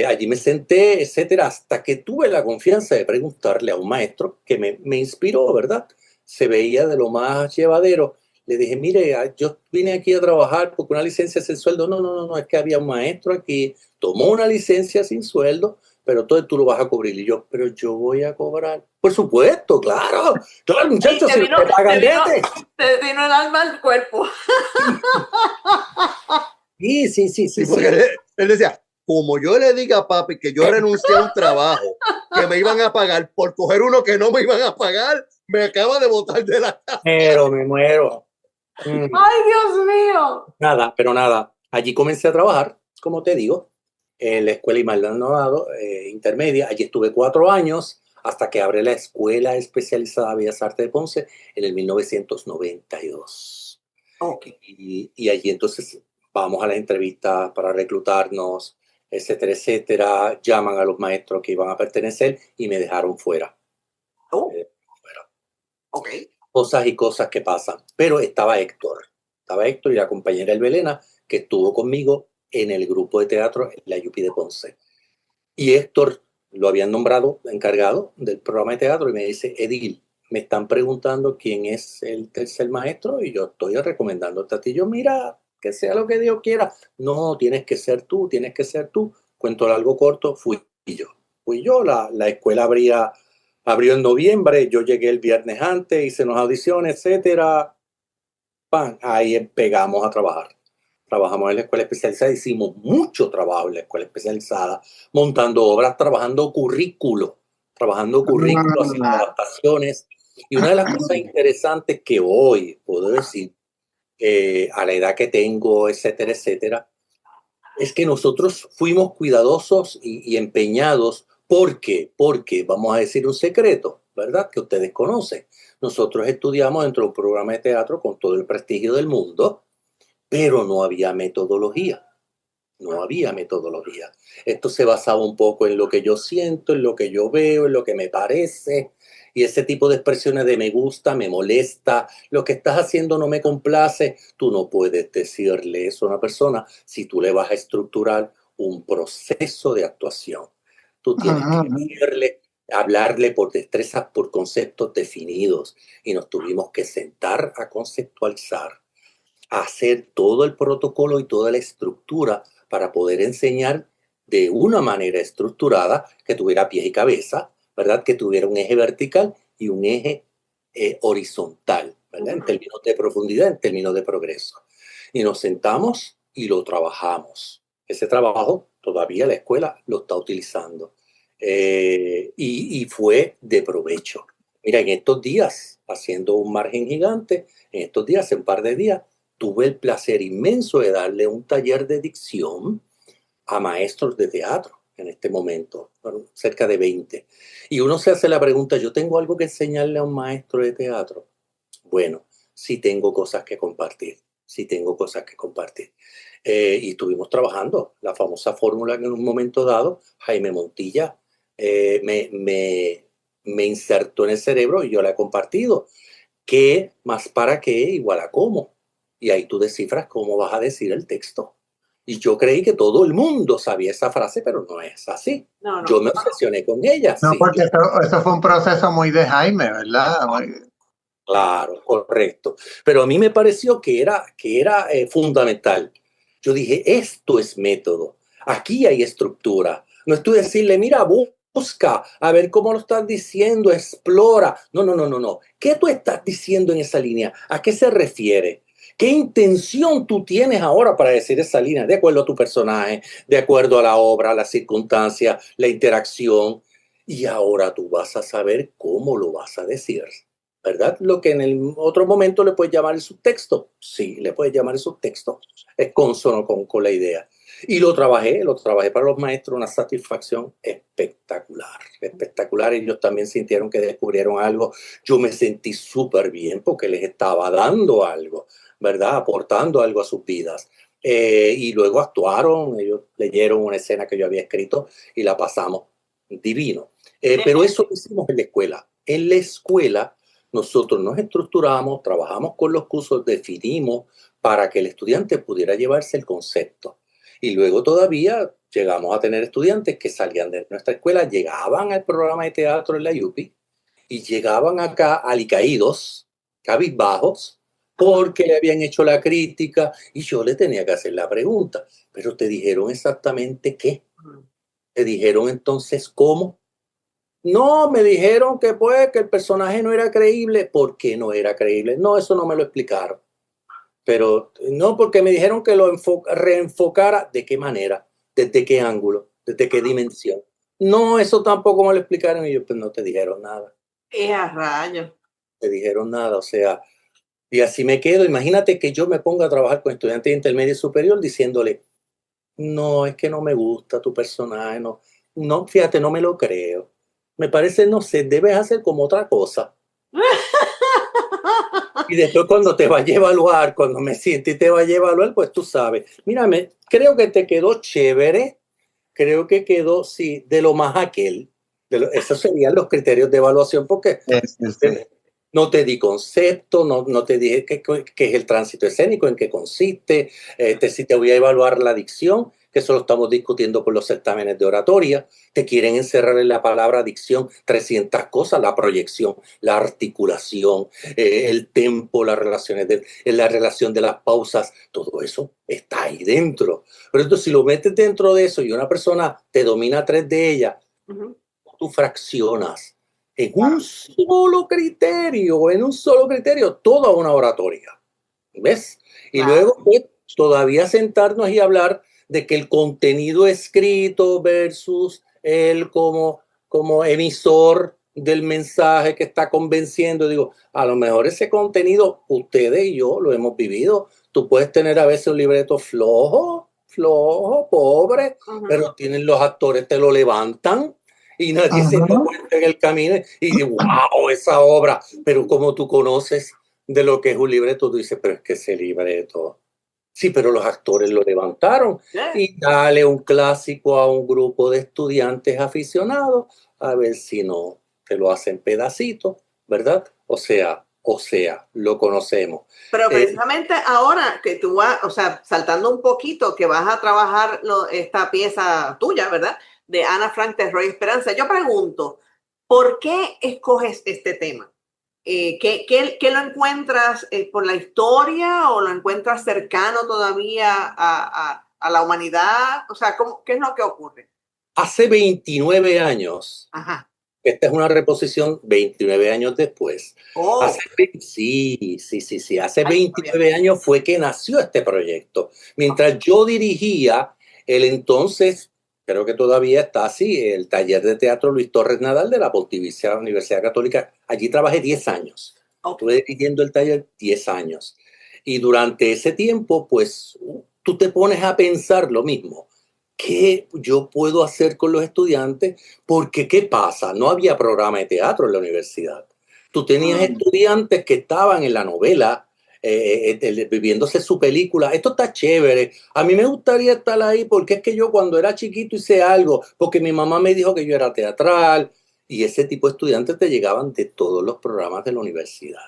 [SPEAKER 4] Allí me senté, etcétera, hasta que tuve la confianza de preguntarle a un maestro que me inspiró, ¿verdad? Se veía de lo más llevadero. Le dije, mire, yo vine aquí a trabajar porque una licencia sin sueldo. No, no, no, no, es que había un maestro aquí, tomó una licencia sin sueldo, pero todo tú lo vas a cubrir. Y yo, pero yo voy a cobrar. Por supuesto, claro. Claro, muchachos, si no te pagan, vete.
[SPEAKER 1] Te vino el alma al cuerpo.
[SPEAKER 4] Sí, sí, sí, sí.
[SPEAKER 2] Sí, porque él decía, como yo le diga a papi que yo renuncié a un trabajo que me iban a pagar por coger uno que no me iban a pagar, me acaba de botar de la casa.
[SPEAKER 4] Pero me muero.
[SPEAKER 1] ¡Ay, Dios mío!
[SPEAKER 4] Nada, pero nada. Allí comencé a trabajar, como te digo, en la escuela Maldonado intermedia. Allí estuve 4 años hasta que abre la Escuela Especializada de Bellas Artes de Ponce en el 1992.
[SPEAKER 1] Okay.
[SPEAKER 4] Y allí entonces vamos a las entrevistas para reclutarnos, etcétera, etcétera. Llaman a los maestros que iban a pertenecer y me dejaron fuera. Fuera.
[SPEAKER 1] Okay.
[SPEAKER 4] Cosas y cosas que pasan. Pero estaba Héctor y la compañera Elbelena, que estuvo conmigo en el grupo de teatro en la UPI de Ponce. Y Héctor lo habían nombrado encargado del programa de teatro y me dice, Edil, me están preguntando quién es el tercer maestro y yo estoy recomendándote a ti. Yo, mira, que sea lo que Dios quiera. No, tienes que ser tú, tienes que ser tú. Cuento largo corto, fui yo. La escuela abrió en noviembre, yo llegué el viernes antes, hice unas audiciones, etcétera. ¡Pam! Ahí pegamos a trabajar. Trabajamos en la escuela especializada, hicimos mucho trabajo en la escuela especializada, montando obras, trabajando currículo, haciendo adaptaciones. Y una de las cosas interesantes que hoy puedo decir, a la edad que tengo, etcétera, etcétera, es que nosotros fuimos cuidadosos y empeñados. ¿Por qué? Porque, vamos a decir un secreto, ¿verdad? Que ustedes conocen. Nosotros estudiamos dentro de un programa de teatro con todo el prestigio del mundo, pero no había metodología. No había metodología. Esto se basaba un poco en lo que yo siento, en lo que yo veo, en lo que me parece, y ese tipo de expresiones de me gusta, me molesta, lo que estás haciendo no me complace. Tú no puedes decirle eso a una persona si tú le vas a estructurar un proceso de actuación. Tú tienes que decirle, hablarle por destrezas, por conceptos definidos, y nos tuvimos que sentar a conceptualizar, a hacer todo el protocolo y toda la estructura para poder enseñar de una manera estructurada que tuviera pies y cabeza, ¿verdad? Que tuviera un eje vertical y un eje horizontal, ¿verdad? En términos de profundidad, en términos de progreso. Y nos sentamos y lo trabajamos. Ese trabajo todavía la escuela lo está utilizando. Y fue de provecho. Mira, en estos días, haciendo un margen gigante, en estos días, hace un par de días, tuve el placer inmenso de darle un taller de dicción a maestros de teatro en este momento, cerca de 20. Y uno se hace la pregunta, ¿yo tengo algo que enseñarle a un maestro de teatro? Bueno, sí tengo cosas que compartir, y estuvimos trabajando la famosa fórmula que en un momento dado Jaime Montilla me insertó en el cerebro y yo la he compartido. ¿Qué más para qué igual a cómo? Y ahí tú descifras cómo vas a decir el texto. Y yo creí que todo el mundo sabía esa frase, pero no es así.
[SPEAKER 1] No.
[SPEAKER 4] Yo me obsesioné con ella.
[SPEAKER 3] No,
[SPEAKER 4] sí.
[SPEAKER 3] porque eso fue un proceso muy de Jaime, ¿verdad?
[SPEAKER 4] Claro, correcto. Pero a mí me pareció que era fundamental. Yo dije, esto es método. Aquí hay estructura. No es tú decirle, mira, busca, a ver cómo lo estás diciendo, explora. No. ¿Qué tú estás diciendo en esa línea? ¿A qué se refiere? ¿Qué intención tú tienes ahora para decir esa línea? De acuerdo a tu personaje, de acuerdo a la obra, la circunstancia, la interacción. Y ahora tú vas a saber cómo lo vas a decir, ¿verdad? Lo que en el otro momento le puedes llamar el subtexto. Sí, le puedes llamar el subtexto. Es consono con la idea. Y lo trabajé para los maestros, una satisfacción espectacular. Ellos también sintieron que descubrieron algo. Yo me sentí súper bien porque les estaba dando algo, ¿verdad? Aportando algo a sus vidas. y luego actuaron, ellos leyeron una escena que yo había escrito y la pasamos divino. Pero eso lo hicimos en la escuela. En la escuela nosotros nos estructuramos, trabajamos con los cursos, definimos para que el estudiante pudiera llevarse el concepto. Y luego todavía llegamos a tener estudiantes que salían de nuestra escuela, llegaban al programa de teatro en la UPI y llegaban acá alicaídos, cabizbajos, porque le habían hecho la crítica y yo le tenía que hacer la pregunta. Pero te dijeron exactamente qué. Te dijeron entonces cómo. No, me dijeron que pues que el personaje no era creíble. ¿Por qué no era creíble? No, eso no me lo explicaron. Pero no, porque me dijeron que lo reenfocara. ¿De qué manera? ¿Desde qué ángulo? ¿Desde qué dimensión? No, eso tampoco me lo explicaron y yo pues no te dijeron nada.
[SPEAKER 1] A rayos.
[SPEAKER 4] Te dijeron nada, o sea, y así me quedo. Imagínate que yo me ponga a trabajar con estudiantes de intermedio y superior diciéndole, no, es que no me gusta tu personaje, no, no, fíjate, no me lo creo. Me parece, no sé, debes hacer como otra cosa. Y después cuando te vaya a evaluar, cuando me siente y te vaya a evaluar, pues tú sabes, mírame, creo que te quedó chévere, creo que quedó, sí, de lo más aquel. Esos serían los criterios de evaluación porque no te di concepto, no te dije qué es el tránsito escénico, en qué consiste, si te voy a evaluar la dicción, que eso lo estamos discutiendo con los certámenes de oratoria. Te quieren encerrar en la palabra dicción 300 cosas, la proyección, la articulación, el tempo, la relación de las pausas, todo eso está ahí dentro. Pero entonces si lo metes dentro de eso y una persona te domina 3 de ellas, tú fraccionas en un solo criterio, toda una oratoria. ¿Ves? Y luego pues, todavía sentarnos y hablar de que el contenido escrito versus él como emisor del mensaje que está convenciendo. Digo, a lo mejor ese contenido, ustedes y yo lo hemos vivido. Tú puedes tener a veces un libreto flojo, pobre, pero tienen los actores, te lo levantan y nadie se da cuenta en el camino y dice, wow, esa obra. Pero como tú conoces de lo que es un libreto, tú dices, pero es que ese libreto... Sí, pero los actores lo levantaron y dale un clásico a un grupo de estudiantes aficionados a ver si no te lo hacen pedacitos, ¿verdad? O sea, lo conocemos.
[SPEAKER 1] Pero precisamente ahora que tú vas, o sea, saltando un poquito, que vas a trabajar esta pieza tuya, ¿verdad? De Ana Frank, Terror y Esperanza. Yo pregunto, ¿por qué escoges este tema? ¿Qué lo encuentras por la historia o lo encuentras cercano todavía a la humanidad? O sea, ¿qué es lo que ocurre?
[SPEAKER 4] Hace 29 años,
[SPEAKER 1] Ajá.
[SPEAKER 4] esta es una reposición 29 años después.
[SPEAKER 1] Oh.
[SPEAKER 4] Hace 29 años fue que nació este proyecto. Mientras yo dirigía el entonces, creo que todavía está así, el taller de teatro Luis Torres Nadal de la Pontificia Universidad Católica. Allí trabajé 10 años. Estuve dirigiendo el taller 10 años. Y durante ese tiempo, pues, tú te pones a pensar lo mismo. ¿Qué yo puedo hacer con los estudiantes? Porque, ¿qué pasa? No había programa de teatro en la universidad. Tú tenías estudiantes que estaban en la novela, viviéndose su película. Esto está chévere. A mí me gustaría estar ahí porque es que yo cuando era chiquito hice algo, porque mi mamá me dijo que yo era teatral. Y ese tipo de estudiantes te llegaban de todos los programas de la universidad.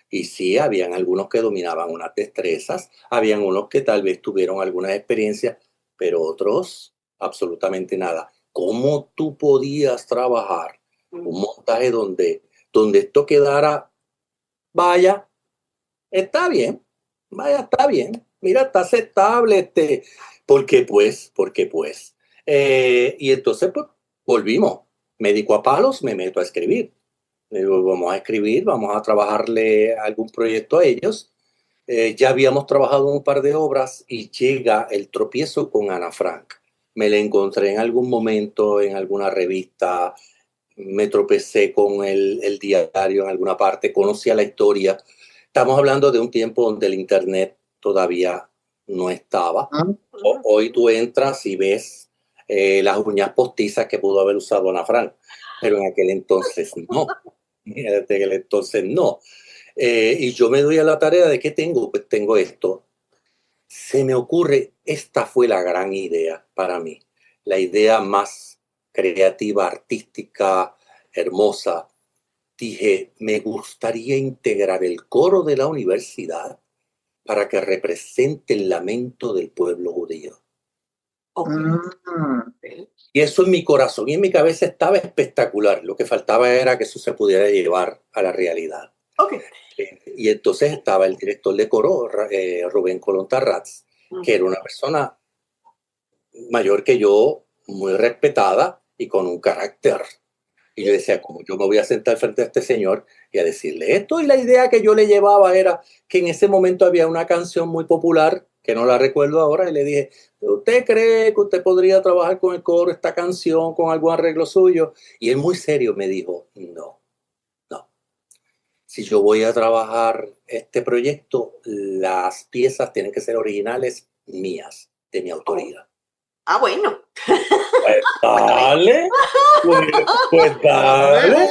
[SPEAKER 4] Y sí, habían algunos que dominaban unas destrezas, habían unos que tal vez tuvieron algunas experiencias, pero otros absolutamente nada. ¿Cómo tú podías trabajar un montaje donde esto quedara, vaya, está bien, mira, está aceptable, porque pues, y entonces pues volvimos, me dedico a palos, me meto a escribir. Vamos a escribir, vamos a trabajarle algún proyecto a ellos. Ya habíamos trabajado un par de obras y llega el tropiezo con Ana Frank. Me la encontré en algún momento en alguna revista, me tropecé con el diario en alguna parte, conocía la historia. Estamos hablando de un tiempo donde el internet todavía no estaba. Hoy tú entras y ves las uñas postizas que pudo haber usado Ana Frank, pero en aquel entonces no. Y yo me doy a la tarea de ¿qué tengo? Pues tengo esto. se me ocurre, esta fue la gran idea para mí, la idea más creativa, artística, hermosa. Dije, me gustaría integrar el coro de la universidad para que represente el lamento del pueblo judío.
[SPEAKER 1] Ok.
[SPEAKER 4] Y eso en mi corazón y en mi cabeza estaba espectacular. Lo que faltaba era que eso se pudiera llevar a la realidad.
[SPEAKER 1] Ok.
[SPEAKER 4] Y entonces estaba el director de coro, Rubén Colón Tarraz, que era una persona mayor que yo, muy respetada y con un carácter. Y yo decía, ¿cómo yo me voy a sentar frente a este señor y a decirle esto? Y la idea que yo le llevaba era que en ese momento había una canción muy popular, que no la recuerdo ahora, y le dije, ¿usted cree que usted podría trabajar con el coro esta canción, con algún arreglo suyo? Y él muy serio me dijo, no. Si yo voy a trabajar este proyecto, las piezas tienen que ser originales mías, de mi autoría.
[SPEAKER 1] Ah, bueno.
[SPEAKER 4] Pues dale, pues dale.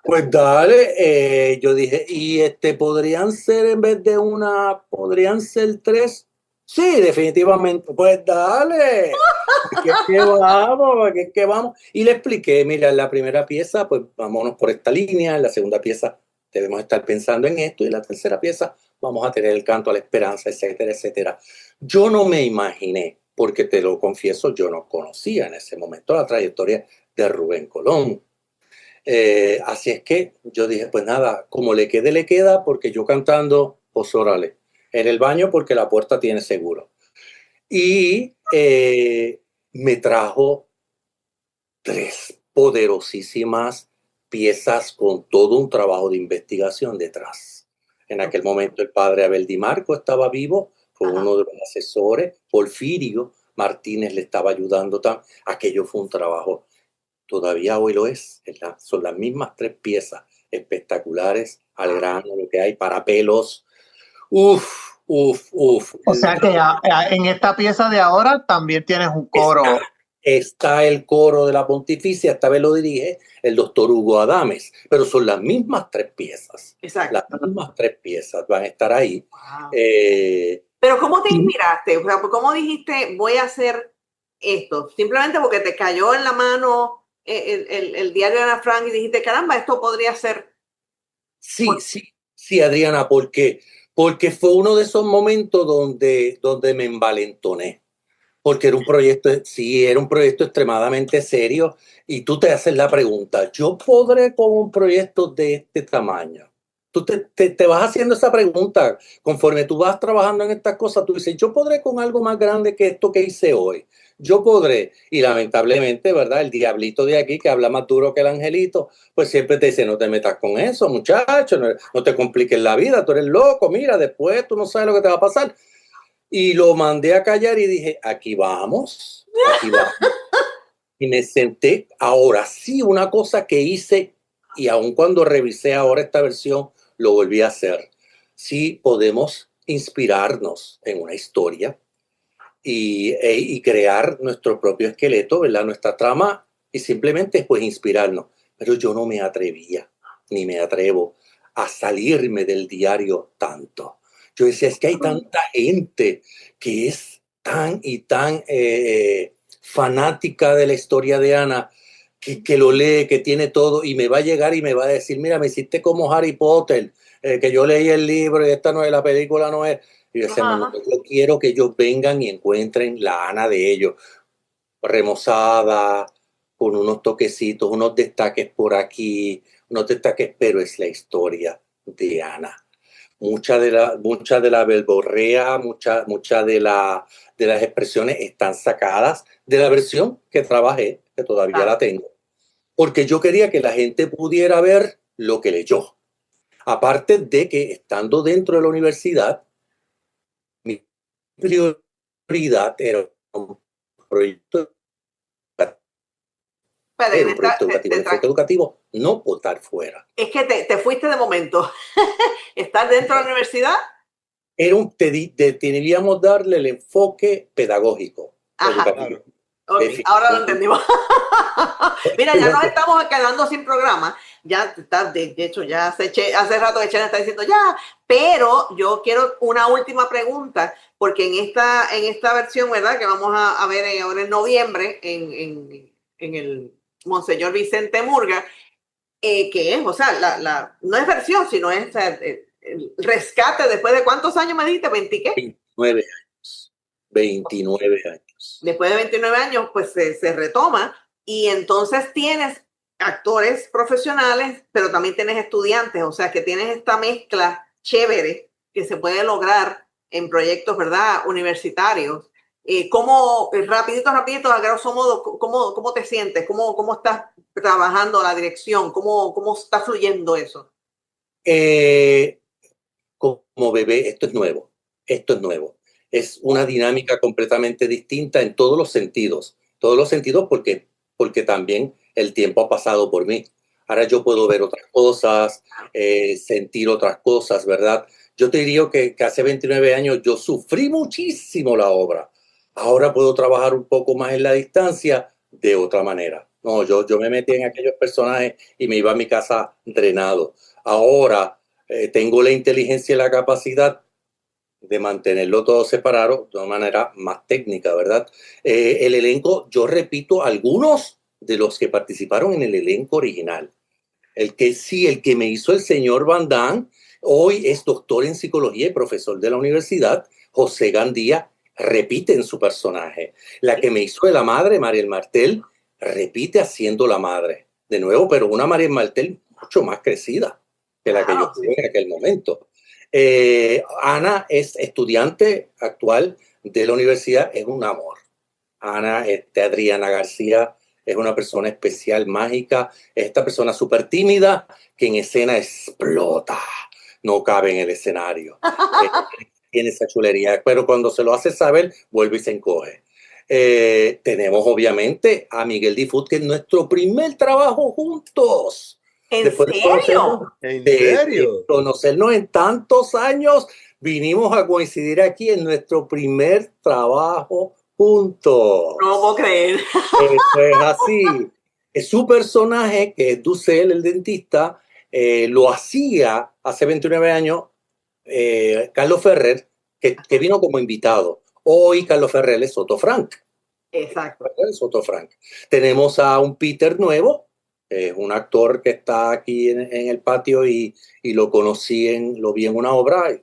[SPEAKER 4] Pues dale. Yo dije, y podrían ser en vez de una, podrían ser 3. Sí, definitivamente. Pues dale. ¿Qué vamos? Y le expliqué, mira, en la primera pieza, pues vámonos por esta línea, en la segunda pieza debemos estar pensando en esto, y en la tercera pieza vamos a tener el canto a la esperanza, etcétera, etcétera. Yo no me imaginé, porque te lo confieso, yo no conocía en ese momento la trayectoria de Rubén Colón. Así es que yo dije, pues nada, como le queda, porque yo cantando, pues órale, en el baño porque la puerta tiene seguro. Y me trajo 3 poderosísimas piezas con todo un trabajo de investigación detrás. En aquel momento el padre Abel Di Marco estaba vivo, fue uno de los asesores. Porfirio Martínez le estaba ayudando. Aquello fue un trabajo, todavía hoy lo es. Son las mismas 3 piezas espectaculares, al grano, lo que hay para pelos. Uf.
[SPEAKER 3] O sea que en esta pieza de ahora también tienes un coro.
[SPEAKER 4] Está el coro de la Pontificia, esta vez lo dirige el doctor Hugo Adames, pero son las mismas 3 piezas.
[SPEAKER 1] Exacto.
[SPEAKER 4] Las mismas 3 piezas van a estar ahí.
[SPEAKER 1] Wow. Pero ¿cómo te inspiraste? O sea, ¿cómo dijiste voy a hacer esto? Simplemente porque te cayó en la mano el diario de Ana Frank y dijiste, caramba, esto podría ser.
[SPEAKER 4] Sí, Adriana, ¿por qué? Porque fue uno de esos momentos donde me envalentoné. Porque era un proyecto extremadamente serio, y tú te haces la pregunta, ¿yo podré con un proyecto de este tamaño? Tú te vas haciendo esa pregunta conforme tú vas trabajando en estas cosas. Tú dices, ¿yo podré con algo más grande que esto que hice hoy? Yo podré. Y lamentablemente, ¿verdad? El diablito de aquí, que habla más duro que el angelito, pues siempre te dice, no te metas con eso, muchacho, no te compliques la vida, tú eres loco, mira, después tú no sabes lo que te va a pasar. Y lo mandé a callar y dije, aquí vamos. Y me senté. Ahora sí, una cosa que hice, y aun cuando revisé ahora esta versión, lo volví a hacer. Sí podemos inspirarnos en una historia y crear nuestro propio esqueleto, ¿verdad? Nuestra trama, y simplemente pues inspirarnos. Pero yo no me atrevía, ni me atrevo a salirme del diario tanto. Yo decía, es que hay tanta gente que es tan y tan fanática de la historia de Ana, que lo lee, que tiene todo, y me va a llegar y me va a decir, mira, me hiciste como Harry Potter, que yo leí el libro y esta no es, la película no es. Y yo decía, no, yo quiero que ellos vengan y encuentren la Ana de ellos, remozada, con unos toquecitos, unos destaques por aquí, pero es la historia de Ana. Mucha de la verborrea, mucha de las expresiones están sacadas de la versión que trabajé, que todavía la tengo, porque yo quería que la gente pudiera ver lo que leyó. Aparte de que, estando dentro de la universidad, mi prioridad era un proyecto educativo, no votar fuera.
[SPEAKER 1] Es que te fuiste de momento. ¿Estar dentro de la universidad?
[SPEAKER 4] Deberíamos darle el enfoque pedagógico.
[SPEAKER 1] Okay, ahora lo entendimos. Mira, ya nos estamos quedando sin programa. ya está, de hecho, ya hace rato que Chena está diciendo ya, pero yo quiero una última pregunta, porque en esta versión, ¿verdad? Que vamos a ver ahora en noviembre en el Monseñor Vicente Murga, que es, o sea, no es versión, sino es el rescate después de ¿cuántos años me dijiste? ¿20 qué?
[SPEAKER 4] 29 años. 29 años.
[SPEAKER 1] Después de 29 años, pues se retoma y entonces tienes actores profesionales, pero también tienes estudiantes, o sea que tienes esta mezcla chévere que se puede lograr en proyectos, ¿verdad? Universitarios. ¿Cómo, rapidito, a grosso modo, cómo te sientes? ¿Cómo estás trabajando la dirección? ¿Cómo está fluyendo eso?
[SPEAKER 4] Como bebé, esto es nuevo. Es una dinámica completamente distinta en todos los sentidos porque también el tiempo ha pasado por mí. Ahora yo puedo ver otras cosas, sentir otras cosas, ¿verdad? Yo te diría que hace 29 años yo sufrí muchísimo la obra. Ahora puedo trabajar un poco más en la distancia de otra manera. No, yo me metí en aquellos personajes y me iba a mi casa drenado. Ahora tengo la inteligencia y la capacidad de mantenerlo todo separado de una manera más técnica, ¿verdad? El elenco, yo repito, algunos de los que participaron en el elenco original. El que me hizo el señor Van Damme, hoy es doctor en psicología y profesor de la universidad, José Gandía, repite en su personaje. La que me hizo de la madre, Mariel Martel, repite haciendo la madre. De nuevo, pero una Mariel Martel mucho más crecida que la que yo tuve en aquel momento. Ana es estudiante actual de la universidad, es un amor. Ana, Adriana García, es una persona especial, mágica, es esta persona súper tímida que en escena explota, no cabe en el escenario. Tiene esa chulería, pero cuando se lo hace saber, vuelve y se encoge. Tenemos obviamente a Miguel Difut, que es nuestro primer trabajo juntos.
[SPEAKER 1] ¿En serio?
[SPEAKER 4] De conocernos en tantos años, vinimos a coincidir aquí en nuestro primer trabajo juntos.
[SPEAKER 1] No puedo creer.
[SPEAKER 4] Eso es así. Es su personaje, que es Dussel, el dentista, lo hacía hace 29 años Carlos Ferrer, que vino como invitado. Hoy Carlos Ferrer es Soto Frank.
[SPEAKER 1] Exacto.
[SPEAKER 4] Soto Frank. Tenemos a un Peter nuevo, es un actor que está aquí en el patio y lo vi en una obra,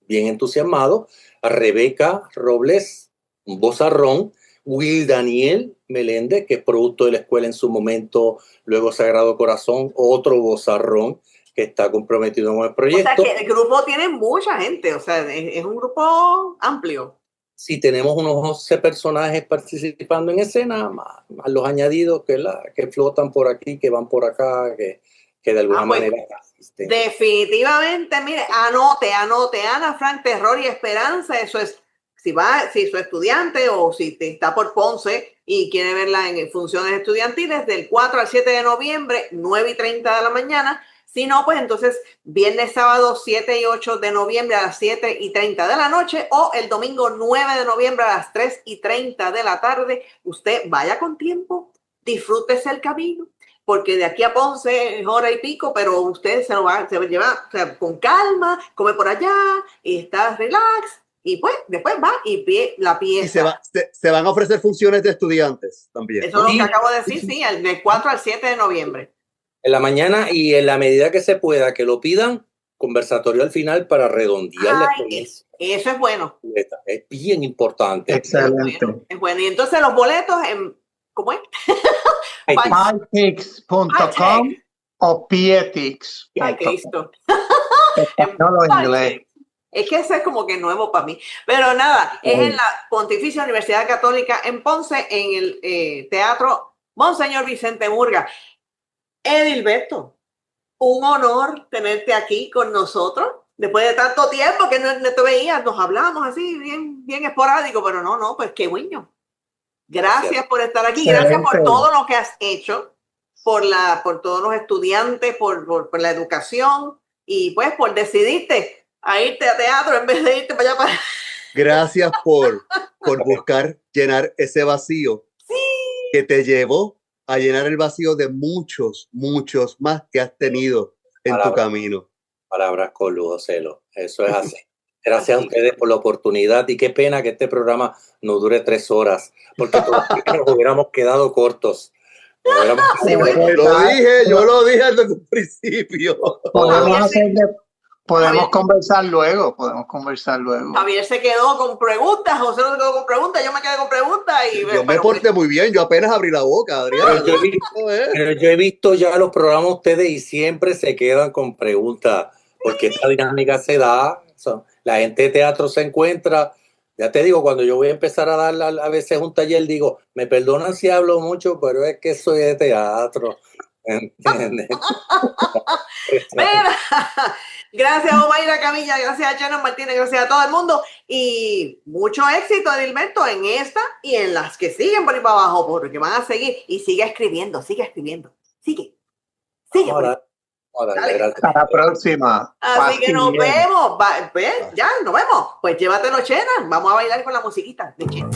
[SPEAKER 4] bien entusiasmado. A Rebeca Robles, un vozarrón. Will Daniel Meléndez, que es producto de la escuela en su momento, luego Sagrado Corazón, otro vozarrón que está comprometido con el proyecto.
[SPEAKER 1] O sea que el grupo tiene mucha gente, o sea, es un grupo amplio.
[SPEAKER 4] Sí, tenemos unos 11 personajes participando en escena, más los añadidos que flotan por aquí, que van por acá, que de alguna manera asisten.
[SPEAKER 1] Definitivamente, mire, anote, Ana Frank, Terror y Esperanza, eso es, si su estudiante o si está por Ponce y quiere verla en funciones estudiantiles, del 4 al 7 de noviembre, 9:30 de la mañana. Si no, pues entonces viernes, sábado 7 y 8 de noviembre a las 7:30 de la noche o el domingo 9 de noviembre a las 3:30 de la tarde. Usted vaya con tiempo, disfrútese el camino, porque de aquí a Ponce es hora y pico, pero usted se va a llevar, o sea, con calma, come por allá y está relax y pues después va y la pieza.
[SPEAKER 2] Y se van a ofrecer funciones de estudiantes también.
[SPEAKER 1] Eso es lo que acabo de decir, sí, del 4 al 7 de noviembre.
[SPEAKER 4] En la mañana y en la medida que se pueda, que lo pidan, conversatorio al final para redondear la experiencia.
[SPEAKER 1] Eso es bueno.
[SPEAKER 4] Es bien importante.
[SPEAKER 3] Excelente.
[SPEAKER 1] Es bueno. Y entonces los boletos, ¿cómo es?
[SPEAKER 3] Pietix.com o Pietix.
[SPEAKER 1] Ay, Cristo.
[SPEAKER 3] No lo inglés.
[SPEAKER 1] Es que ese es como que nuevo para mí. Pero nada, es en la Pontificia Universidad Católica en Ponce, en el Teatro Monseñor Vicente Murga. Edilberto, un honor tenerte aquí con nosotros. Después de tanto tiempo que no te veías, nos hablábamos así, bien esporádico, pero no, pues qué bueno. Gracias por estar aquí, gracias por todo lo que has hecho, por todos los estudiantes, por la educación y pues por decidirte a irte a teatro en vez de irte para allá.
[SPEAKER 2] Gracias por buscar llenar ese vacío que te llevó a llenar el vacío de muchos más que has tenido en tu camino.
[SPEAKER 4] Palabras con luz, Joselo. Eso es así. Gracias a ustedes por la oportunidad y qué pena que este programa no dure 3 horas, porque todavía nos hubiéramos quedado cortos.
[SPEAKER 2] Yo lo dije desde un principio.
[SPEAKER 3] Podemos conversar luego,
[SPEAKER 1] Javier se quedó con preguntas, José no se quedó con preguntas, yo me quedé con preguntas.
[SPEAKER 2] Yo me porté muy bien, yo apenas abrí la boca, Adriana.
[SPEAKER 4] Pero yo he visto ya los programas de ustedes y siempre se quedan con preguntas, porque esta dinámica se da, la gente de teatro se encuentra. Ya te digo, cuando yo voy a empezar a dar a veces un taller, digo, me perdonan si hablo mucho, pero es que soy de teatro. ¿Entiendes?
[SPEAKER 1] Mira, gracias a Omaira Camilla, gracias a Shannon Martínez, gracias a todo el mundo y mucho éxito, Edilberto, en esta y en las que siguen por ahí para abajo, porque van a seguir y sigue escribiendo, sigue.
[SPEAKER 3] Hasta la próxima.
[SPEAKER 1] Así que nos vemos. Ya, nos vemos. Pues llévatelo, Chena. Vamos a bailar con la musiquita de Chena.